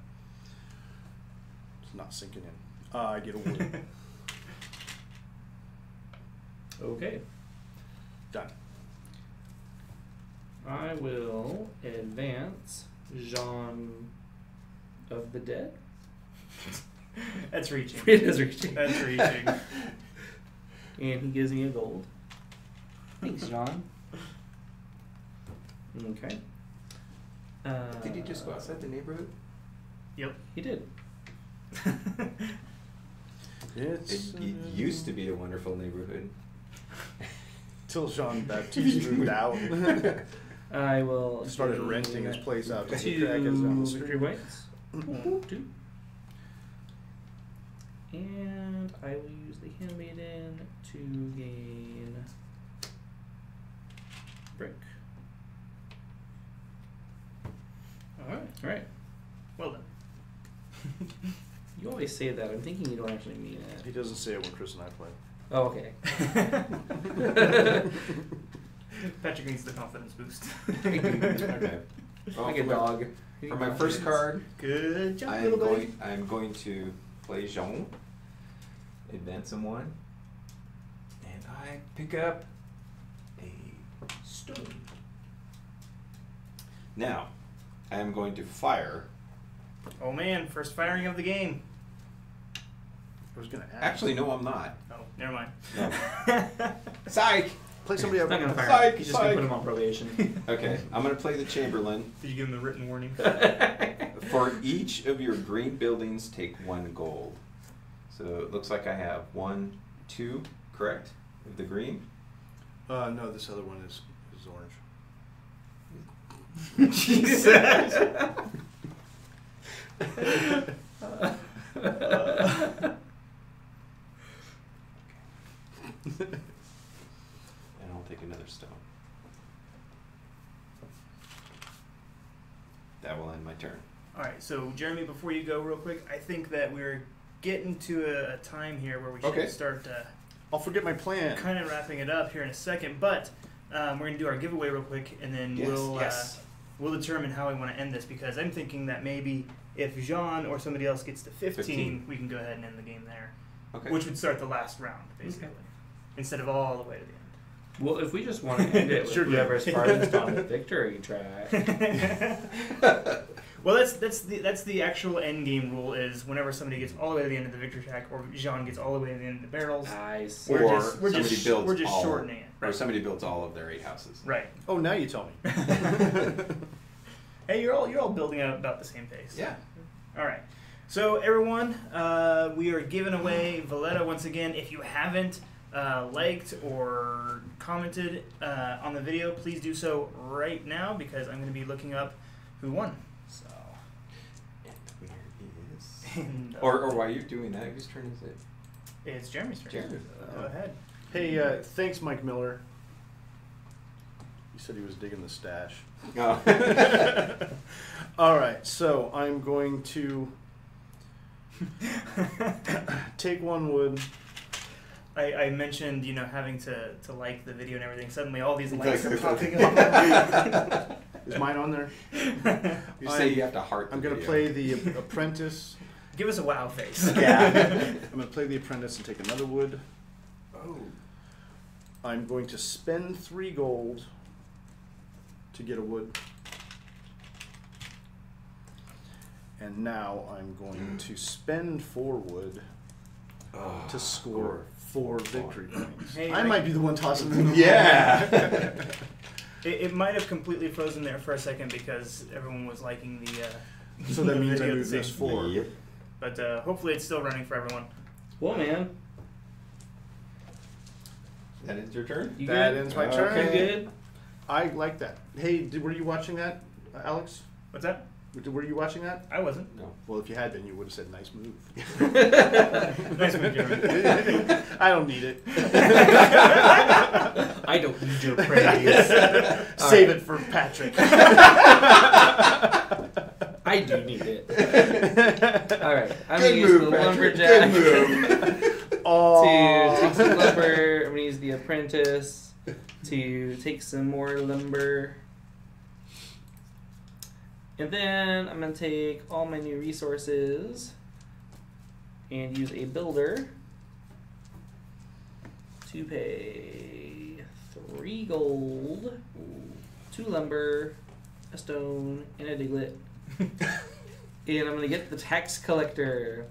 It's not sinking in. I get a wood. Okay. Done. I will advance Jean of the Dead. That's reaching. It is reaching. That's reaching. And he gives me a gold. Thanks, Jean. Okay. Did he just go outside the neighborhood? Yep. He did. It's It used to be a wonderful neighborhood. till Jean-Baptiste moved out. I will Started gain renting his place out to 2 crackers down the victory street. points. 2. And I will use the Handmaiden to gain brick. Alright. Well done. You always say that. I'm thinking you don't actually mean He it. doesn't say it when Chris and I play. Oh, okay. Patrick needs the confidence boost. Okay. Well, Like a for my- dog. For my first card, Good job, I'm little buddy. going to play Jean, advance him 1, and I pick up a stone. Now, I am going to fire. Oh man, first firing of the game. I was going to ask. Actually, no, I'm not. Oh, never mind. No. Psych! Play somebody He's up. not gonna fire Psych, him. He's just gonna psych. put him on probation. Okay, I'm going to play the Chamberlain. Did you give him the written warning? For each of your green buildings, take 1 gold. So it looks like I have 1, 2, correct? Of the green. No, this other one is orange. Jesus. And I'll take another stone. That will end my turn. Alright, so Jeremy, before you go real quick, I think that we're getting to a time here where we should Okay. start I'll forget my plan. kind of wrapping it up here in a second, but we're going to do our giveaway real quick, and then we'll determine how we want to end this, because I'm thinking that maybe if Jean or somebody else gets to 15, we can go ahead and end the game there, Okay. which would start the last round, basically, instead of all the way to the end. Well, if we just want to end it with Sure do. whoever's farthest on the victory track. Well, that's the actual end game rule is whenever somebody gets all the way to the end of the victory track, or Jean gets all the way to the end of the barrels, I see. we're Or just somebody builds all- shortening it. Or somebody builds all of their 8 houses. Right. Oh, now you tell me. Hey, you're all building at about the same pace. Yeah. All right. So everyone, we are giving away Valletta once again. If you haven't liked or commented on the video, please do so right now because I'm going to be looking up who won. So. And the winner is. And, Or while you're doing that, whose turn is it? it's Jeremy's turn. Jeremy. Go ahead. Hey, thanks, Mike Miller. He said he was digging the stash. Oh. All right, so I'm going to take 1 wood. I mentioned, having to like the video and everything. Suddenly all these likes are Exactly. popping up. Is mine on there? You say you have to heart the I'm going to video. play the apprentice. Give us a wow face. Yeah. I'm going to play the apprentice and take another wood. Oh. I'm going to spend 3 gold to get a wood. And now I'm going to spend 4 wood Oh, to score 4 victory points. Hey, I Mike. might be the one tossing them. Yeah. It might have completely frozen there for a second because everyone was liking the. So that the means I video at move the this same- 4. Yep. But hopefully it's still running for everyone. Well, man, That is your turn? you That good? ends my Okay. turn. You good? I like that. Hey, were you watching that, Alex? What's that? Were you watching that? I wasn't. No. Well, if you had been, you would have said nice move. Nice move, Jeremy. I don't need it. I don't need your praise. Save it for Patrick. I do need it. All right, I'm Good gonna use move, the Patrick. lumberjack Good move. to take some lumber. I'm gonna use the apprentice to take some more lumber. And then I'm going to take all my new resources and use a builder to pay 3 gold, 2 lumber, a stone, and a diglet. And I'm going to get the tax collector.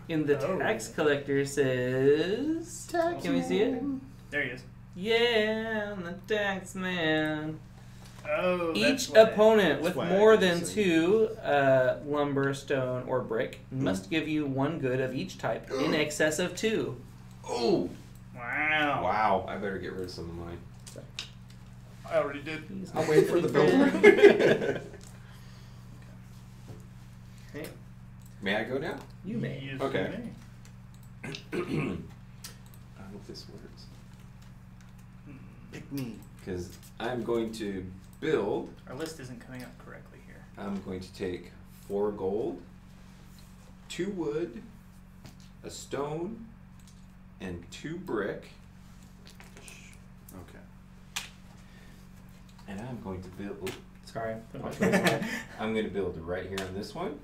And the tax collector says... Can we see it? There he is. Yeah, I'm the tax man. Oh, Each that's why. opponent with Swag, more than so- 2 lumber, stone, or brick must give you 1 good of each type in excess of 2. Oh. Wow. Wow. I better get rid of some of mine. I already did. I'll wait for the builder. Okay, May I go now? you may. Yes, Okay. you may. I hope this works. Pick me. Because I'm going to build. Our list isn't coming up correctly here. I'm going to take 4 gold, 2 wood, a stone, and 2 brick. Okay. And I'm going to build. Sorry. I'm going to build right here on this one.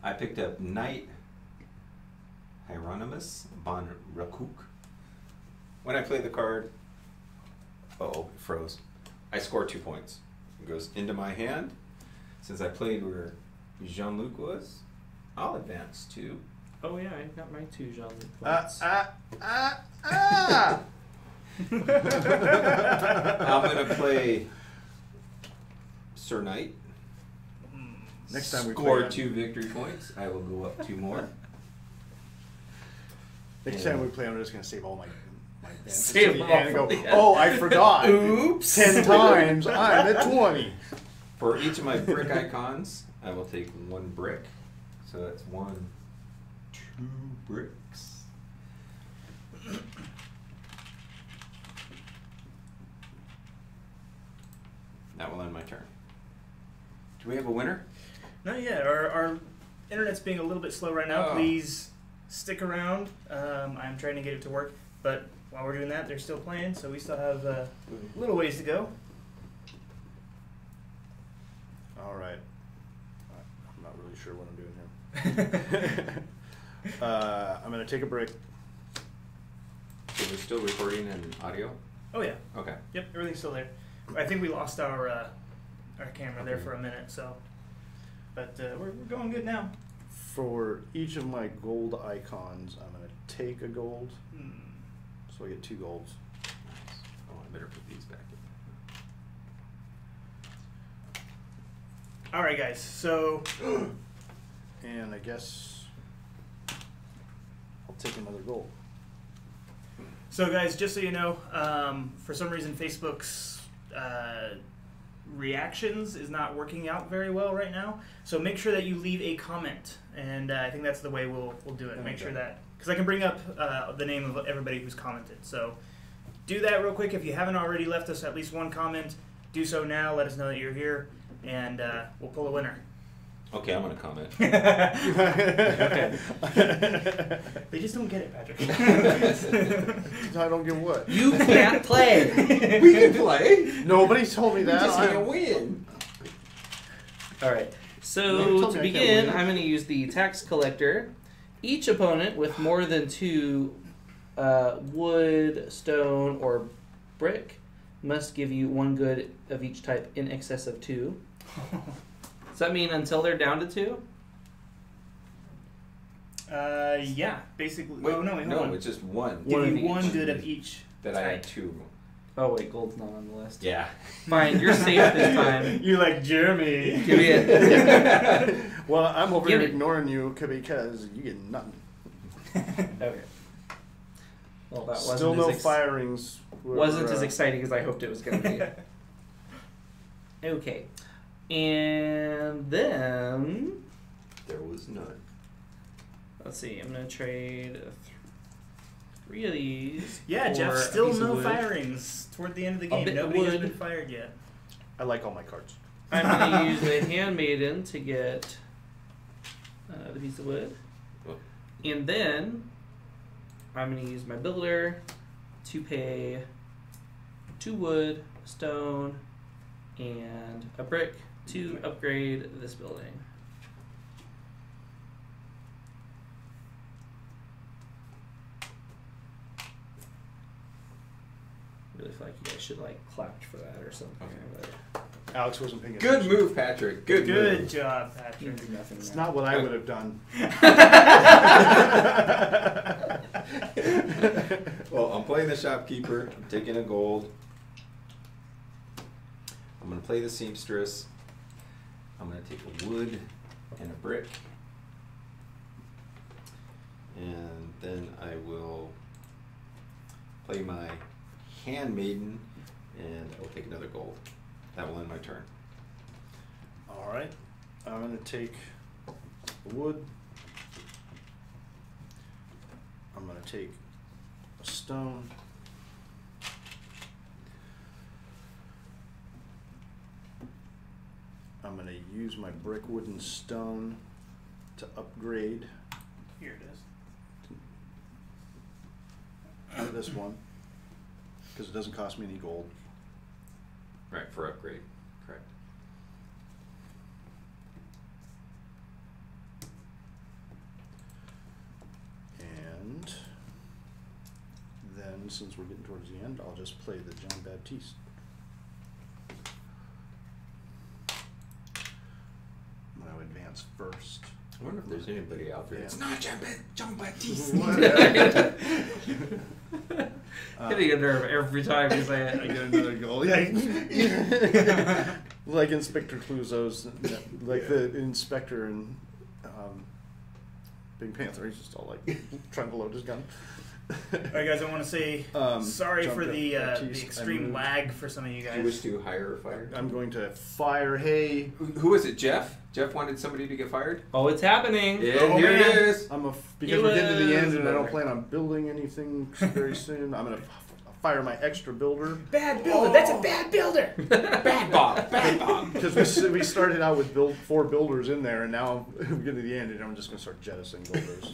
I picked up Knight Hieronymus von Rakuk. When I play the card, it froze. I score 2 points. It goes into my hand. Since I played where Jean-Luc was, I'll advance 2. Oh yeah, I got my 2 Jean-Luc Ah, points. I'm going to play Sir Knight. Next time we score play, 2 victory points. I will go up 2 more. Next time we play, I'm just gonna save all my advances Save to the them all end and go. for the end. Oh, I forgot. Oops. 10 times. I'm at 20. For each of my brick icons, I will take 1 brick. So that's 1, 2 bricks. That will end my turn. Do we have a winner? Not yet. Our internet's being a little bit slow right now. Oh. Please stick around. I'm trying to get it to work, but while we're doing that, they're still playing, so we still have a little ways to go. All right. I'm not really sure what I'm doing here. I'm gonna take a brick. So we're still recording in audio? Oh yeah. Okay. Yep, everything's still there. I think we lost our camera there for a minute, so. But we're going good now. For each of my gold icons, I'm going to take a gold. So I get 2 golds. Nice. Oh, I better put these back in. All right, guys. So. And I guess I'll take another gold. So, guys, just so you know, for some reason, Facebook's reactions is not working out very well right now. So make sure that you leave a comment, and I think that's the way we'll do it. Make sure that, because I can bring up the name of everybody who's commented. So do that real quick. If you haven't already left us at least one comment, do so now. Let us know that you're here, and we'll pull a winner. Okay, I'm going to comment. Okay. They just don't get it, Patrick. I don't get what? You can't play. We can play. Nobody told me We that. just can't win. All right. No, So tell to me I can't begin, win. I'm going to use the tax collector. Each opponent with more than 2 wood, stone, or brick must give you 1 good of each type in excess of 2. Does that mean until they're down to 2? Yeah, basically. Wait, oh, no, wait, hold no, on. it's just 1 Give one you of each. 1 good of each. that I had type. 2. Oh wait, gold's not on the list. Yeah. Fine, you're safe this time. You're like, Jeremy. Give me it. Well, I'm over Give here it. ignoring you because you get nothing. Okay. Well, that Still wasn't no as firings. wasn't as exciting as I hoped it was going to be. Okay. And then There was none. let's see. I'm going to trade 3 of these. Yeah, for Jeff, a still piece of no wood. firings toward the end of the game. bit of Nobody has wood. been fired yet. I like all my cards. I'm going to use the handmaiden to get the piece of wood. Oh. And then I'm going to use my builder to pay 2 wood, stone, and a brick to upgrade this building. Really feel like you guys should like clap for that or something. Okay. But Alex wasn't paying Good attention. move, Patrick. Good move. job, you Patrick. can do nothing. It's now. not what I would have done. Well, I'm playing the shopkeeper. I'm taking a gold. I'm going to play the seamstress. I'm going to take a wood and a brick. And then I will play my handmaiden, and I will take another gold. That will end my turn. All right. I'm going to take the wood. I'm going to take a stone. I'm going to use my brick, wood, and stone to upgrade Here it is. this one because it doesn't cost me any gold. Right, for upgrade. Correct. And then, since we're getting towards the end, I'll just play the John Baptiste. I'm going to advance first. I wonder if there's anybody out there. Yeah. It's not John Baptiste. Hitting a nerve every time you say it. I get another goal. Yeah. Like Inspector Clouseau's, like the inspector in Big Panther. He's just all like trying to load his gun. All right, guys, I want to say sorry John for the Baptiste, extreme lag for some of you Do you wish guys. to hire or fire? I'm going to fire hay. Who was it, Jeff? Jeff wanted somebody to get fired? Oh, it's happening. Yeah, Oh, here man. it is. Because we're getting to the end and I don't Yes. plan on building anything very soon. I'm going to fire my extra builder. Bad builder. That's a bad builder. Bad Bob. Bad Bob. Because we started out with 4 builders in there, and now we're getting to the end, and I'm just going to start jettisoning builders.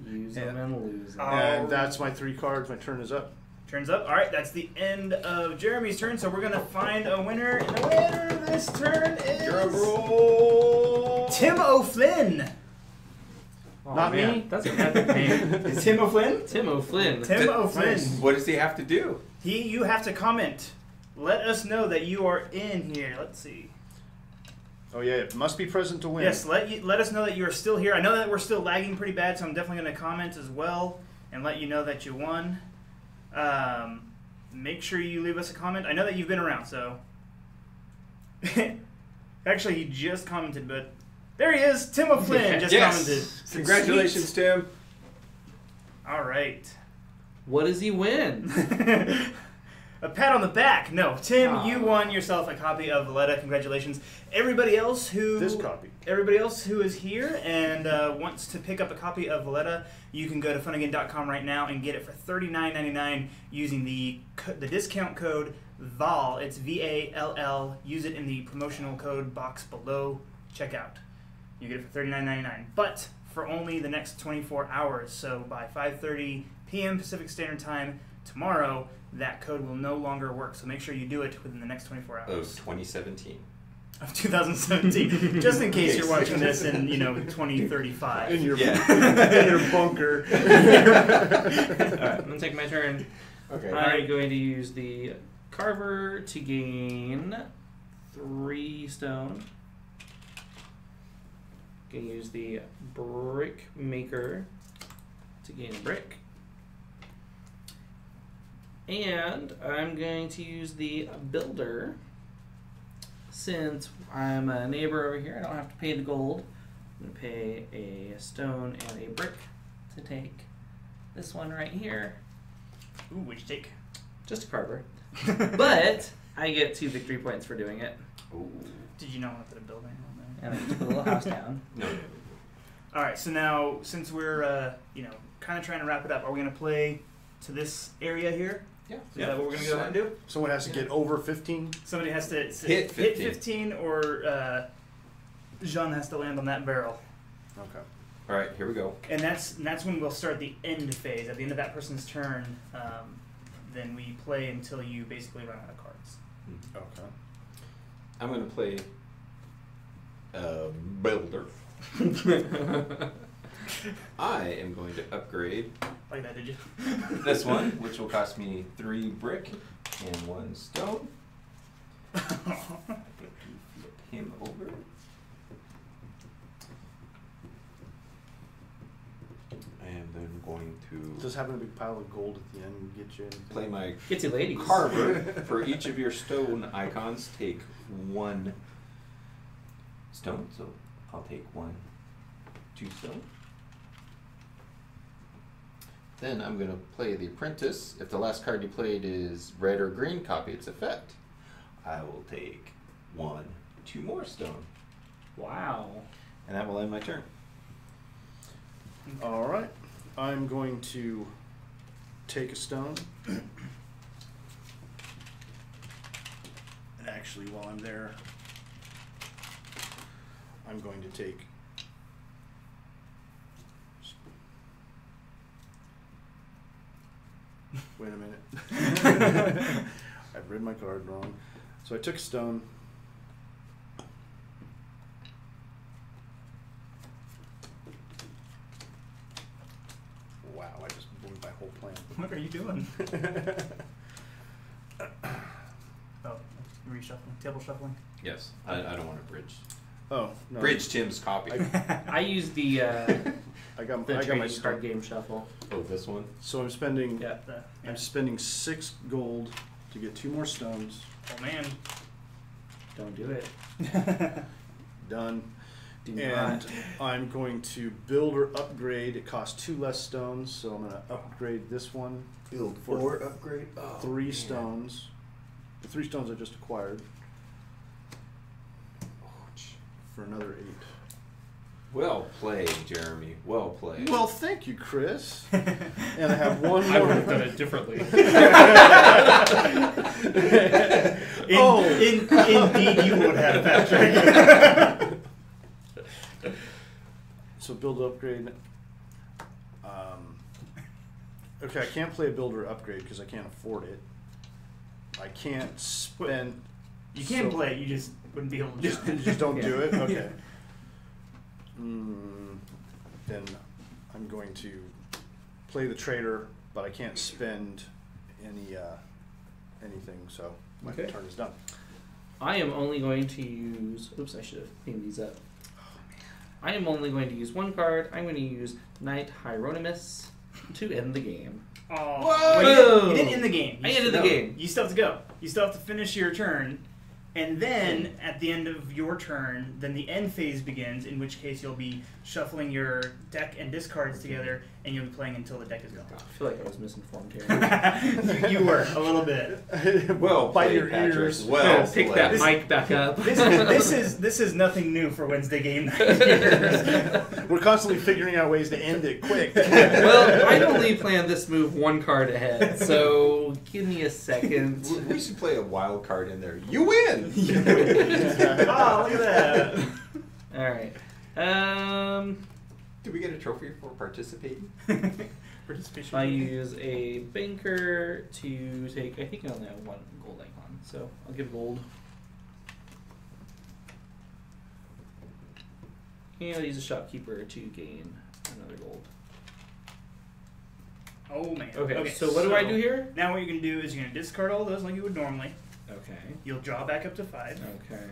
Use them and lose them. And that's my 3 cards. My turn is up. Turns up. All right, that's the end of Jeremy's turn. So we're gonna find a winner, and the winner this turn is Drum roll. Tim O'Flynn. Oh, Not man, me. That's an epic name. Is Tim O'Flynn? Tim O'Flynn. Tim O'Flynn. Nice. What does he have to do? You have to comment. Let us know that you are in here. Let's see. Oh yeah, it must be present to win. Yes, let us know that you are still here. I know that we're still lagging pretty bad, so I'm definitely going to comment as well and let you know that you won. Make sure you leave us a comment. I know that you've been around, so... Actually, he just commented, but... There he is! Tim O'Flynn just commented. Congratulations, Sweet. Tim. All right. What does he win? A pat on the back. No, Tim, Aw. you won yourself a copy of Valletta. Congratulations. Everybody else who This copy. Everybody else who is here and wants to pick up a copy of Valletta, you can go to funagain.com right now and get it for $39.99 using the discount code VAL. It's VALL. Use it in the promotional code box below checkout. You get it for $39.99, but for only the next 24 hours. So by 5:30 p.m. Pacific Standard Time tomorrow, that code will no longer work. So make sure you do it within the next 24 hours. Of 2017. Of 2017, just in case you're watching this in 2035. In your Yeah. in your bunker. Alright, I'm going to take my turn. Okay. I'm going to use the Carver to gain 3 stone. Going to use the Brick Maker to gain a brick. And I'm going to use the Builder. Since I'm a neighbor over here, I don't have to pay the gold. I'm going to pay a stone and a brick to take this one right here. Ooh, which take? Just a Carver. But I get 2 victory points for doing it. Ooh. Did you not want to put a building on there? And I get to put a little house down. No. All right, so now since we're kind of trying to wrap it up, are we gonna play to this area here? Yeah. Is that what we're gonna go ahead and do? Someone has to get over 15. Somebody has to Hit 15. 15 or Jean has to land on that barrel. Okay. All right, here we go. And that's when we'll start the end phase. At the end of that person's turn, then we play until you basically run out of cards. Okay. I'm going to play Builder. I am going to upgrade Like that, did you? this one, which will cost me 3 brick and 1 stone. Flip him over. And then going to Does having a big pile of gold at the end get you anything? play my Get you ladies. Carver. For each of your stone icons, take 1 stone. So I'll take 2 stone. Then I'm going to play the Apprentice. If the last card you played is red or green, copy its effect. I will take 2 more stone. Wow. And that will end my turn. All right. I'm going to take a stone. And actually, while I'm there, I'm going to take. Wait a minute. I've read my card wrong. So I took a stone. Wow, I just blew my whole plan. What are you doing? Oh, reshuffling, table shuffling. Yes, I don't want to bridge. Oh, no. Bridge Tim's copy. I use the I got the my trading stone. card game shuffle. Oh, this one? So I'm spending Yeah. Yeah. I'm spending 6 gold to get 2 more stones. Oh man. Don't do it. Done. Do And not. I'm going to build or upgrade. It costs 2 less stones, so I'm going to upgrade this one. Build for or upgrade? 3 stones. The 3 stones I just acquired for another 8. Well played, Jeremy. Well played. Well, thank you, Chris. And I have one I would more. have done it differently. Indeed, you would have, Patrick. So build upgrade. Okay, I can't play a builder upgrade because I can't afford it. I can't spend. You can so- play it, you just wouldn't be able to Just don't do it. Yeah. Okay. Then I'm going to play the trader, but I can't spend anything, so my Okay. turn is done. I am only going to use. Oops, I should have cleaned these up. I am only going to use one card. I'm going to use Knight Hieronymus to end the game. Oh, Whoa! well, you didn't end the game. I ended the game. You still have to go. You still have to finish your turn. And then, at the end of your turn, then the end phase begins, in which case you'll be shuffling your deck and discards together, and you'll be playing until the deck is gone. I feel like I was misinformed here. you were, a little bit. Well, Bite played, your Patrick. ears. Well, Pick played. that mic back up. This is nothing new for Wednesday Game Night. Here. We're constantly figuring out ways to end it quick. Well, I only planned this move one card ahead, so give me a second. We should play a wild card in there. You win! Oh, look at that. Alright. Do we get a trophy for participating? Participation. I use a banker to take, I think I only have one gold icon, so I'll give gold. And I'll use a shopkeeper to gain another gold. Oh, man. Okay, so what do I do here? Now what you're going to do is you're going to discard all those like you would normally. Okay. You'll draw back up to 5. Okay.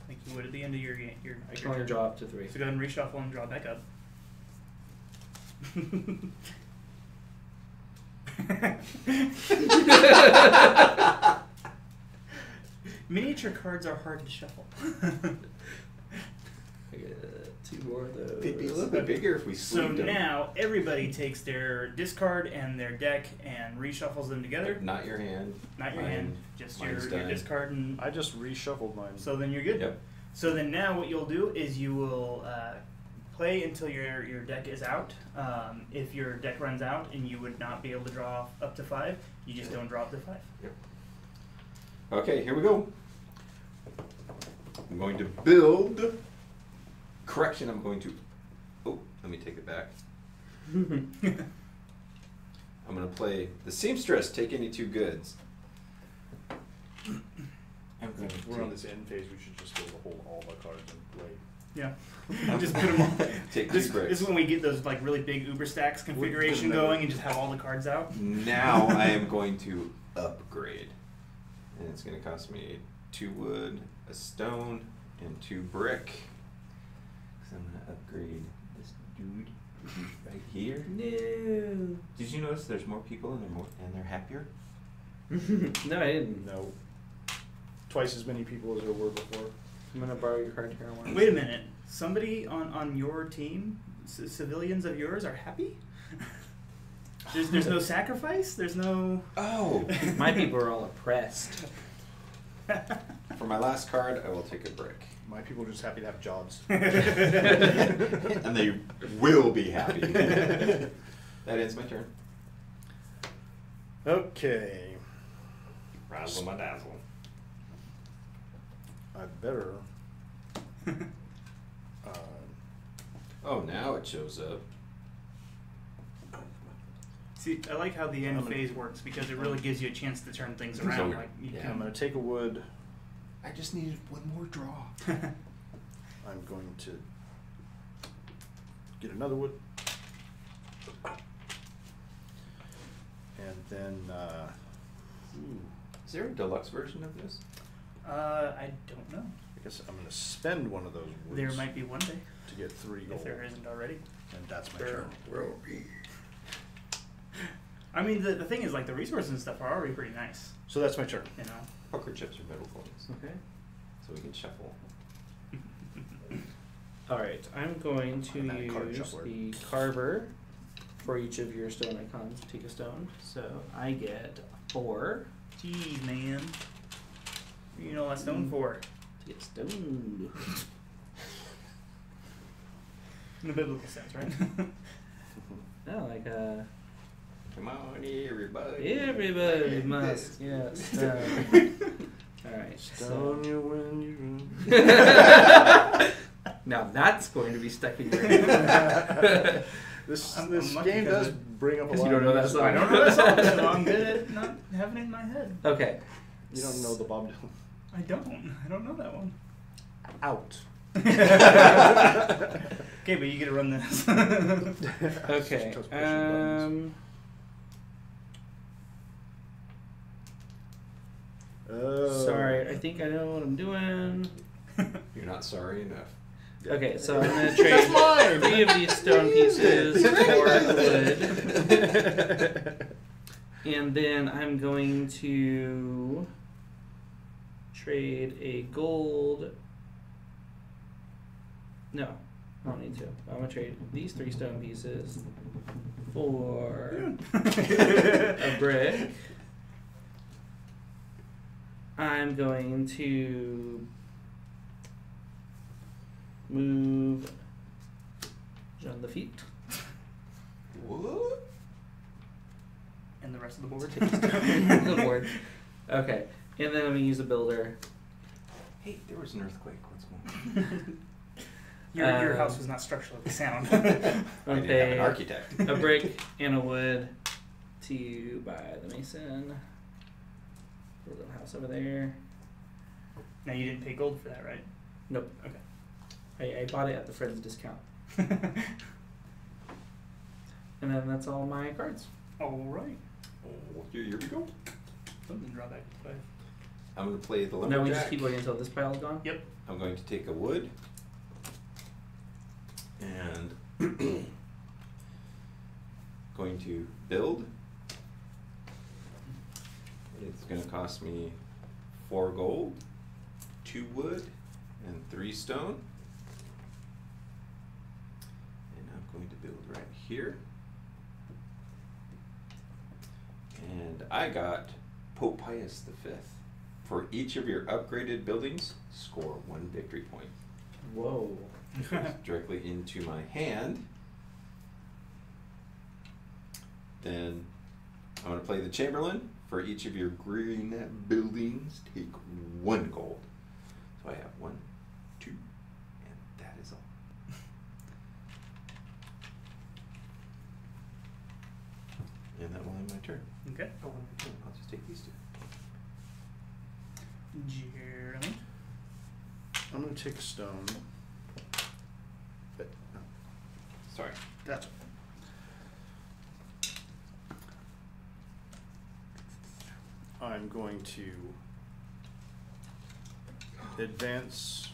Like you would at the end of your game. I can only draw up to 3. So go ahead and reshuffle and draw back up. Miniature cards are hard to shuffle. I get 2 more of those. They'd be a little bit bigger if we So sleeved them. now everybody takes their discard and their deck and reshuffles them together. Not your hand. Not your Mine- hand, just your mine's done. discard and I just reshuffled mine. so then you're good. Yep. So then now what you'll do is you will play until your deck is out. If your deck runs out and you would not be able to draw up to 5, you just don't draw up to 5. Okay, here we go. I'm going to build. Correction, I'm going to. Oh, let me take it back. I'm going to play the seamstress, take any 2 goods. I'm going to We're on this end phase. We should just be able to hold all the cards and wait. Yeah. Just put them all. Take 2 This bricks. is when we get those like really big Uber stacks configuration We're gonna- going and just have all the cards out. Now I am going to upgrade. And it's going to cost me 2 wood, a stone, and 2 brick. So I'm going to upgrade this dude right here. No. Did you notice there's more people and they're happier? No, I didn't. No. Twice as many people as there were before. I'm gonna borrow your card here. Wait a minute. Somebody on your team, civilians of yours, are happy? There's no sacrifice? There's no... Oh! My people are all oppressed. For my last card, I will take a brick. My people are just happy to have jobs. And they will be happy. That ends my turn. Okay. Razzle my dazzle. I better. Oh, now it shows up. See, I like how the end I'm gonna- phase works because it really gives you a chance to turn things So, around. Like you yeah, I'm going to take a wood. I just needed 1 more draw. I'm going to get another wood. And then, Is there a deluxe version of this? I don't know. I guess I'm going to spend one of those woods There might be one day to get 3 gold. if there isn't already. And that's my There turn. will be. I mean, the thing is, like, the resources and stuff are already pretty nice. So that's my turn. You know. Poker chips are metal coins, Okay. so we can shuffle. Alright, I'm going to I'm not a card use shuffler. the carver for each of your stone icons. Take a stone. So I get 4 Jeez, man. What you know that stone for? to get stoned. In a biblical sense, right? No, like Come on, everybody. everybody Like must this. get stoned. Alright, Stone so you when you now that's going to be stuck in your head. This I'm this lucky game 'cause does bring up a Because lot you don't of know that music. song. I don't know that song, so I'm good at not having it in my head. Okay. You don't know the Bob Dylan. I don't know that one. Out. Okay, but you get to run this. Okay. Just pushing buttons. Sorry, I think I know what I'm doing. You're not sorry enough. Okay, so I'm gonna trade 3 of these stone pieces for wood. And then I'm going to trade a gold. No, I don't need to. I'm gonna trade these 3 stone pieces for a brick. I'm going to move John the feet. What? And the rest of the board. The board. Okay, and then I'm gonna use a builder. Hey, there was an earthquake. What's going on? Your house was not structurally sound. I I'm didn't have an pay architect. a brick and a wood to buy the mason. Build a house over there. Now you didn't pay gold for that, right? Nope. Okay. I bought it at the friend's discount. And then that's all my cards. All right. Oh, here we go. Something draw back. I'm going to play the Now lumberjack. we just keep going until this pile's gone? Yep. I'm going to take a wood and going to build. It's going to cost me 4 gold, 2 wood, and 3 stone. And I'm going to build right here. And I got Pope Pius V. For each of your upgraded buildings, score 1 victory point. Whoa. Goes directly into my hand. Then I'm going to play the Chamberlain. For each of your green buildings, take 1 gold. So I have 1, 2, and that is all. And that will end my turn. Okay. Oh, I'll just take these 2. Jeremy. I'm going to take a stone. But, no. Sorry. That's I'm going to advance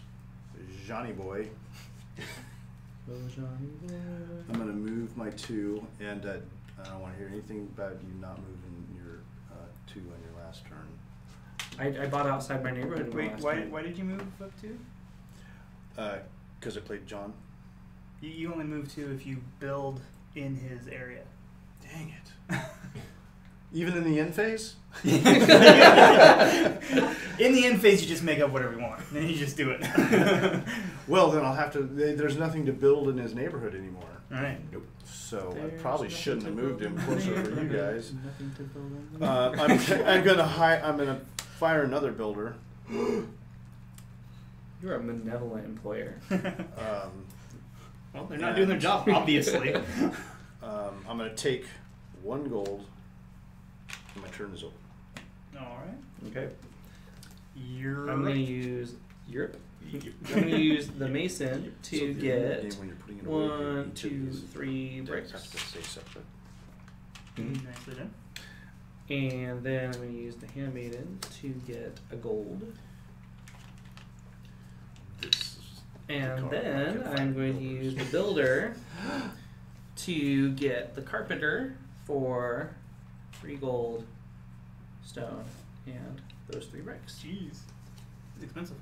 Johnny Boy. I'm going to move my 2, and I don't want to hear anything about you not moving your 2 on your last turn. I bought outside my neighborhood. in my Wait, last why turn. did you move up 2? Because I played John. You only move 2 if you build in his area. Dang it. Even in the end phase? In the end phase, you just make up whatever you want. Then you just do it. Well, then I'll have to. There's nothing to build in his neighborhood anymore. All right. Nope. So I There's probably nothing shouldn't to have moved build him in closer the for you neighborhood. guys. Nothing to build in the I'm gonna fire another builder. You're a malevolent employer. Well, they're not doing their job, obviously. I'm gonna take 1 gold. And my turn is over. All right. Okay. You're I'm going to use Europe. I'm going to use the mason So to at the end of the get game, when you're putting it away, 1, each of 2, these 3 decks bricks. have to stay separate. nicely done. And then I'm going to use the handmaiden to get a gold. This is And card. then I can I'm find going to builders. use the builder to get the carpenter for 3 gold, stone, and those 3 bricks. Jeez. It's expensive.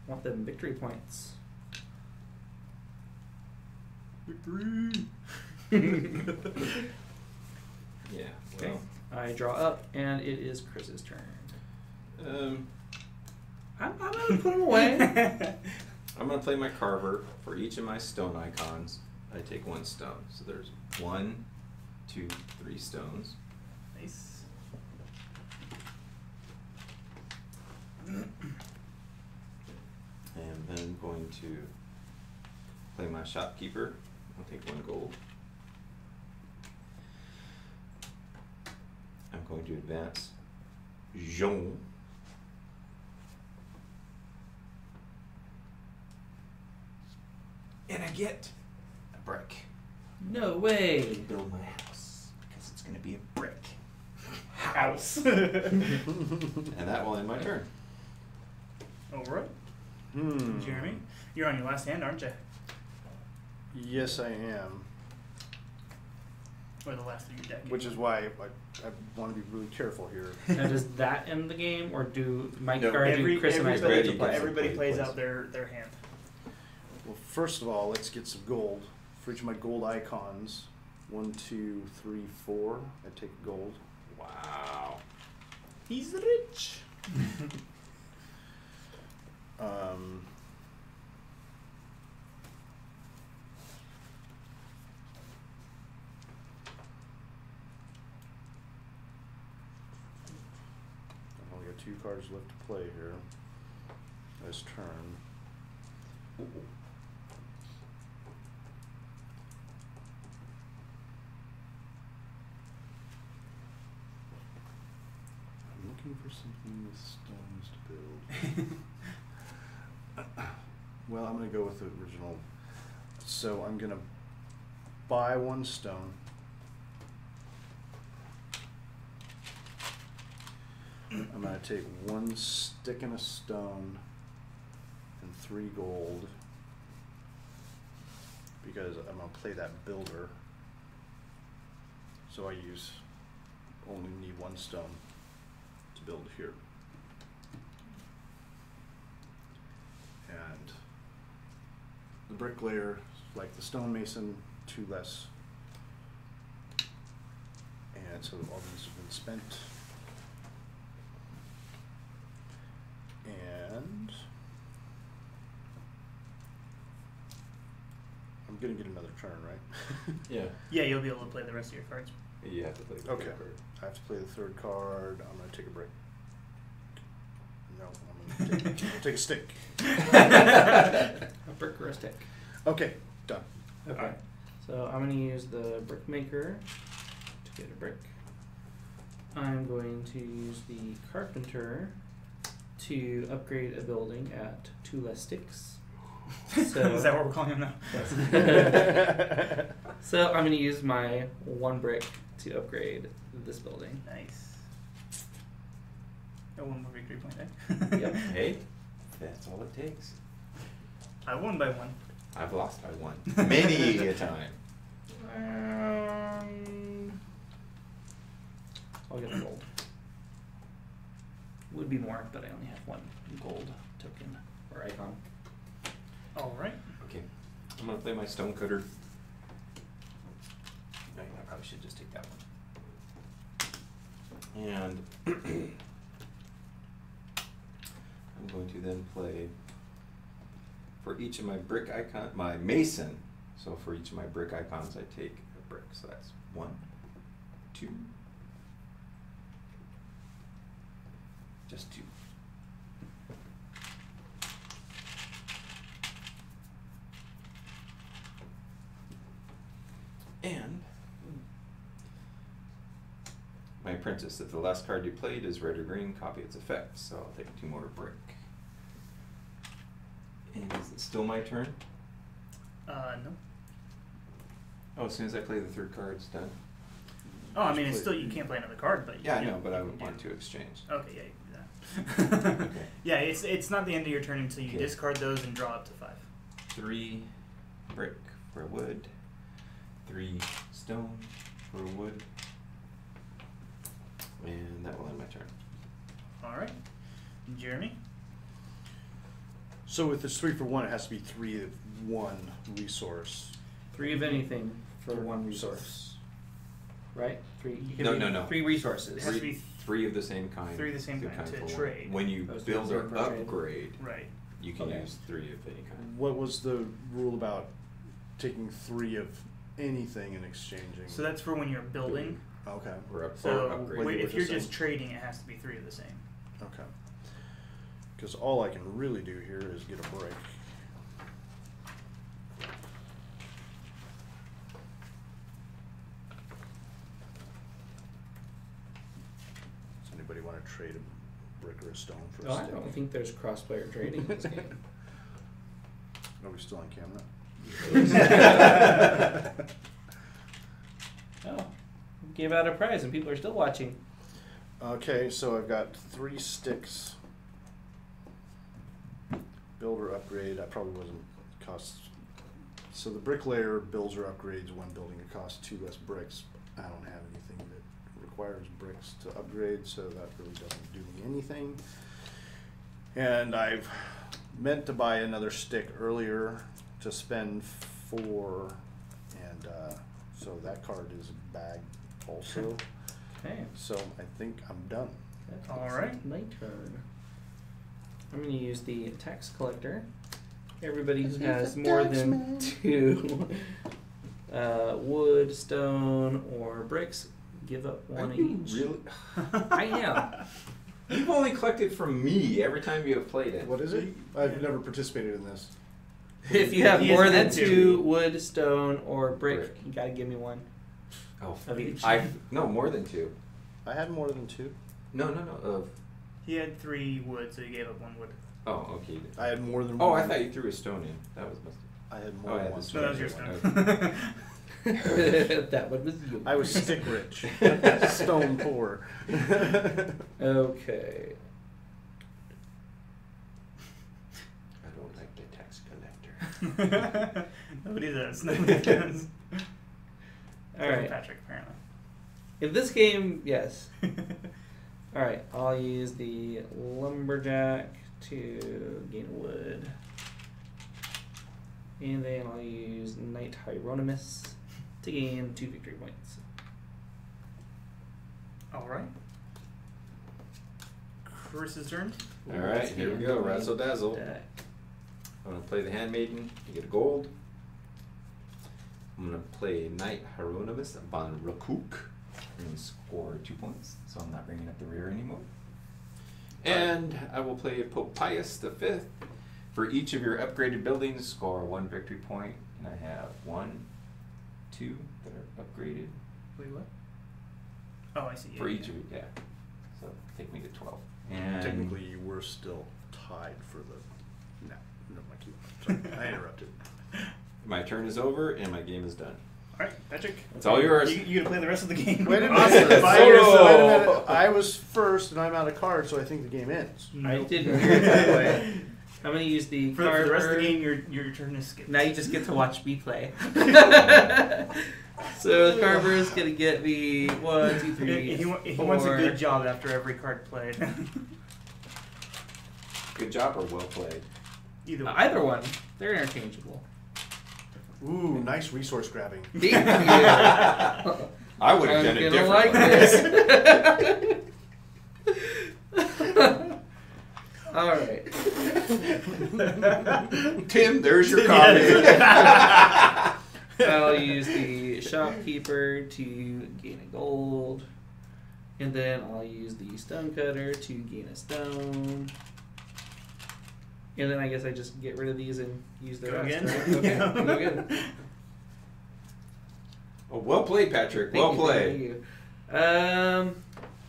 Want them victory points. Victory! Yeah. Okay. Well, I draw up, and it is Chris's turn. I'm going to put him away. I'm going to play my carver. For each of my stone icons, I take 1 stone. So there's 1, 2, 3 stones. Nice. And then going to play my shopkeeper. I'll take 1 gold. I'm going to advance Jean. And I get a brick. No way. Build my house because it's going to be a brick House. and that will end my turn. Alright. Hmm. Jeremy, you're on your last hand, aren't you? Yes, I am. Or the last of your deck. Which is why I want to be really careful here. Now, does that end the game, or do Mike No, or do Chris and I still get to play? Everybody plays Plays. out their hand. Well, first of all, let's get some gold. For each of my gold icons, 1, 2, 3, 4, I take gold. Wow. He's rich. I've only got 2 cards left to play here. This turn. I'm looking for something with stones to build. Well, I'm going to go with the original. So I'm going to buy 1 stone. I'm going to take 1 stick and a stone and 3 gold because I'm going to play that builder. So I only need 1 stone to build here. And the bricklayer, like the stonemason, 2 less. And so all these have been spent. And I'm gonna get another turn, right? Yeah. Yeah, you'll be able to play the rest of your cards. You have to play the Okay. third card. I have to play the 3rd card. I'm gonna take a break. No, I'm gonna take a stick. A brick or a stick. Okay, done. Okay. Alright. So I'm going to use the brick maker to get a brick. I'm going to use the carpenter to upgrade a building at 2 less sticks. So, Is that what we're calling him now? so I'm going to use my 1 brick to upgrade this building. Nice. Got 1 more victory point there. Yep. Hey, that's all it takes. I won by 1. I've lost by 1 many a time. I'll get the gold. Would be more, but I only have 1 gold token or icon. Alright. Okay, I'm gonna play my stone cutter. I probably should just take that one. And I'm going to then play for each of my brick icon, my mason. So for each of my brick icons, I take a brick. So that's 1, 2, just 2. And my apprentice, if the last card you played is red or green, copy its effect. So I'll take 2 more brick. And is it still my turn? No. Oh, as soon as I play the 3rd card, it's done. Oh, I mean, it's still, you can't play another card, but Yeah, I you know, but you I can would do- want to exchange. Okay, yeah, you can do that. Okay. Yeah, it's not the end of your turn until you Okay. discard those and draw up to 5. 3 brick for wood, 3 stone for wood, and that will end my turn. Alright. Jeremy? So with this 3 for 1, it has to be 3 of 1 resource. 3 of anything for 1 resource. Right? 3. You can No, do no. 3 resources. It has to be 3 of the same kind. 3 of the same two kind to for one. trade. When you Those build things or are for trade. upgrade, Right. you can Okay. use 3 of any kind. What was the rule about taking 3 of anything and exchanging? So that's for when you're building. Okay. Or or So upgrade. Wait, if what you're you're just saying? trading, it has to be 3 of the same. Okay. Because all I can really do here is get a break. Does anybody want to trade a brick or a stone for a Oh, I stick? don't think there's cross-player trading in this game. Are we still on camera? Oh, gave out a prize and people are still watching. Okay, so I've got 3 sticks. Builder upgrade. I probably wasn't cost. So the bricklayer builds or upgrades one building. It costs 2 less bricks. I don't have anything that requires bricks to upgrade, so that really doesn't do me anything. And I've meant to buy another stick earlier to spend 4, and so that card is bagged also. Okay. So I think I'm done. That All looks right. like my turn. I'm going to use the tax collector. Everybody who has more than 2 wood, stone, or bricks, give up 1 each. Really? I am. You've only collected from me every time you have played it. What is it? I've never participated in this. If you have He more hasn't than had 2 wood, stone, or brick, Brick. you got to give me 1 Oh, of each. no, more than 2. I had more than 2. No. Of. He had 3 wood, so he gave up 1 wood. Oh, okay. I had more than Oh, one. I thought you threw a stone in. That was must. I had Oh, more I than had one. this So that was your Okay. stone. That one was you. I was stick rich. Stone poor. Okay. I don't like the tax collector. Nobody does. Nobody does. All right. Patrick, apparently. In this game, yes. All right. I'll use the lumberjack to gain wood, and then I'll use Knight Hieronymus to gain 2 victory points. All right. Chris's turn. All right, Let's here we get go. my Razzle dazzle. deck. I'm gonna play the Handmaiden. You get a gold. I'm gonna play Knight Hieronymus Von Rakuk. I'm gonna score 2 points, so I'm not bringing up the rear anymore. And I will play Pope Pius V. For each of your upgraded buildings, score 1 victory point. And I have 1, 2 that are upgraded Wait, what? Oh, I see. for each of you. Yeah. So take me to 12. And Technically, you were still tied for the. No, no, sorry, I interrupted. my turn is over and my game is done. All right, Patrick. It's all yours. You gonna play the rest of the game? Wait a Awesome. minute. By Wait a yourself. minute. I was first, and I'm out of cards, so I think the game ends. I Nope. didn't hear it that way. I'm gonna use the For the rest of the carver. game, your turn is skipped. Now you just get to watch me play. So the carver is gonna get me 1, 2, 3, He 4. wants a good job after every card played. Good job or well played? Either way. Either one. They're interchangeable. Ooh, nice resource grabbing. Thank you. I would have I'm done it gonna differently. like this. All right. Tim, there's your copy. I'll use the shopkeeper to gain a gold, and then I'll use the stonecutter to gain a stone. And then I guess I just get rid of these and use the Go rest. again? Right? Okay, Yeah. go again. Oh, well played, Patrick. Thank Well you, played. thank you.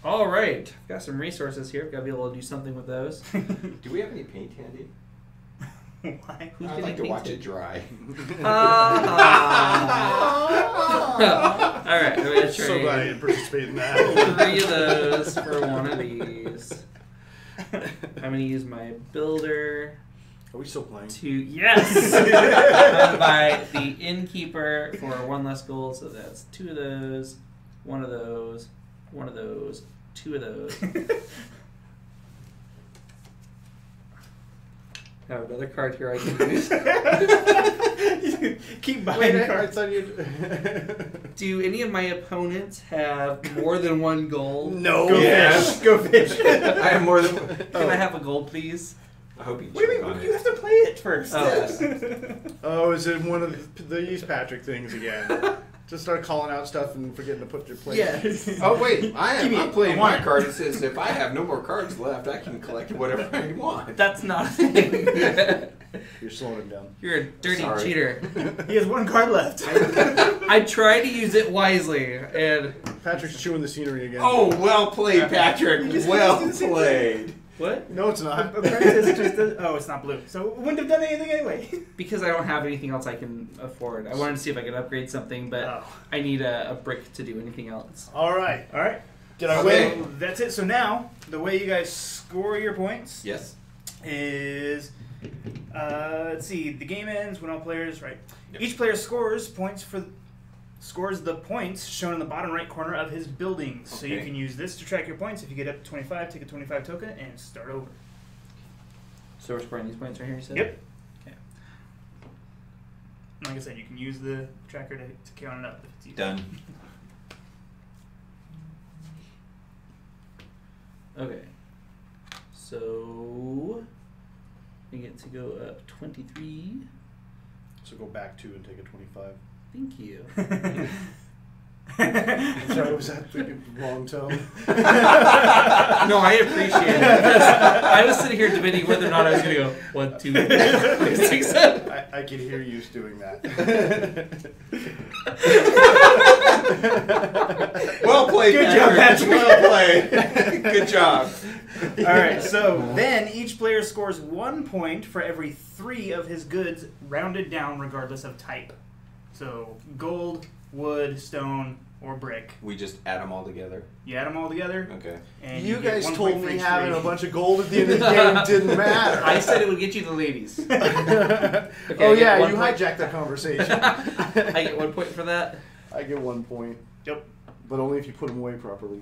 All right. I've got some resources here. I've got to be able to do something with those. Do we have any paint handy? Why? Who's I'd getting like to watch painted? it dry. All right. I'm gonna So glad I trade didn't participate in that. 3 of those for 1 of these. I'm gonna use my builder Are we still playing? to yes. I'm gonna buy the innkeeper for 1 less gold, so that's 2 of those, 1 of those, 1 of those, 2 of those. I have another card here I can use. Keep buying Wait, I cards. thought you'd. Do any of my opponents have more than 1 gold? No. Go Yes. fish. Go fish. I have more than. Can I have a gold, please? I hope you Wait, check on wait, you it. have to play it first. Oh. Oh, is it one of these Patrick things again? Just start calling out stuff and forgetting to put your plate. Yes. Oh wait, I'm playing I want my it. card that says if I have no more cards left, I can collect whatever I want. That's not a thing. You're slowing him down. You're a dirty Sorry. cheater. He has 1 card left. I try to use it wisely, and Patrick's chewing the scenery again. Oh, well played, Patrick. You just Well did the same played. What? No, it's not. Apprentice just does, oh, it's not blue. So it wouldn't have done anything anyway. Because I don't have anything else I can afford. I wanted to see if I could upgrade something, but I need a brick to do anything else. All right. Did I win? So that's it. So now, the way you guys score your points Yes. is, let's see, the game ends when all players, right? Yep. Each player scores the points shown in the bottom right corner of his building. So you Okay. can use this to track your points. If you get up to 25, take a 25 token and start over. So we're scoring these points right here, you said? Yep. Okay. Like I said, you can use the tracker to count it up if it's easy. Done. Okay. So we get to go up 23. So go back 2 and take a 25. Thank you. Sorry, was that the wrong tone? No, I appreciate it. Because I was sitting here debating whether or not I was going to go 1, 2, 3, 6, 7. I can hear you doing that. Well played, Good job, Patrick. Well played. Good job. All right, so then each player scores 1 point for every 3 of his goods, rounded down regardless of type. So gold, wood, stone, or brick. We just add them all together. You add them all together, Okay. and You get guys 1 told point for me each having 3. a bunch of gold at the end of the game didn't matter. I said it would get you the ladies. Okay, Oh I get yeah, 1 you point. hijacked that conversation. I get 1 point for that. I get 1 point. Yep. But only if you put them away properly.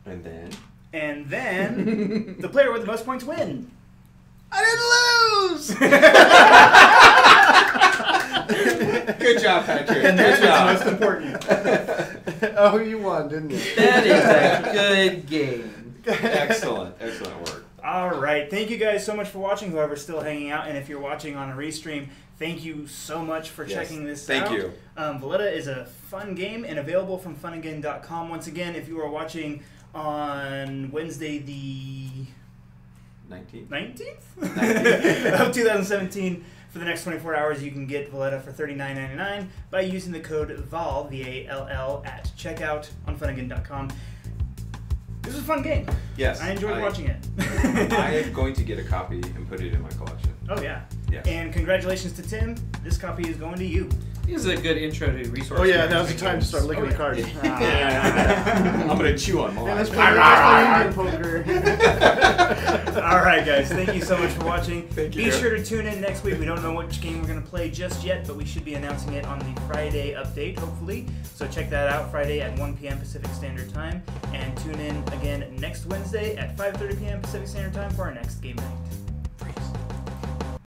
And then? And then the player with the most points win. I didn't lose! Good job, Patrick. And that's Good what's job. most important. Oh, you won, didn't you? That is a good game. Excellent. Excellent work. All right. Thank you guys so much for watching, whoever's still hanging out. And if you're watching on a restream, thank you so much for Yes. checking this Thank out. you. Valletta is a fun game and available from Funagain.com. Once again, if you are watching on Wednesday the 19th of 2017, for the next 24 hours, you can get Valletta for $39.99 by using the code VALL, V-A-L-L, at checkout on Funagain.com. This was a fun game. Yes. I enjoyed watching it. I am going to get a copy and put it in my collection. Oh, yeah. Yes. And congratulations to Tim. This copy is going to you. This is a good intro to resource. Oh yeah, management now's the time to start licking Oh, the cards. I'm going to chew on mine. Yeah, let's play Indian poker. All right, guys. Thank you so much for watching. Thank you. Be sure to tune in next week. We don't know which game we're going to play just yet, but we should be announcing it on the Friday update, hopefully. So check that out Friday at 1 p.m. Pacific Standard Time. And tune in again next Wednesday at 5:30 p.m. Pacific Standard Time for our next game night.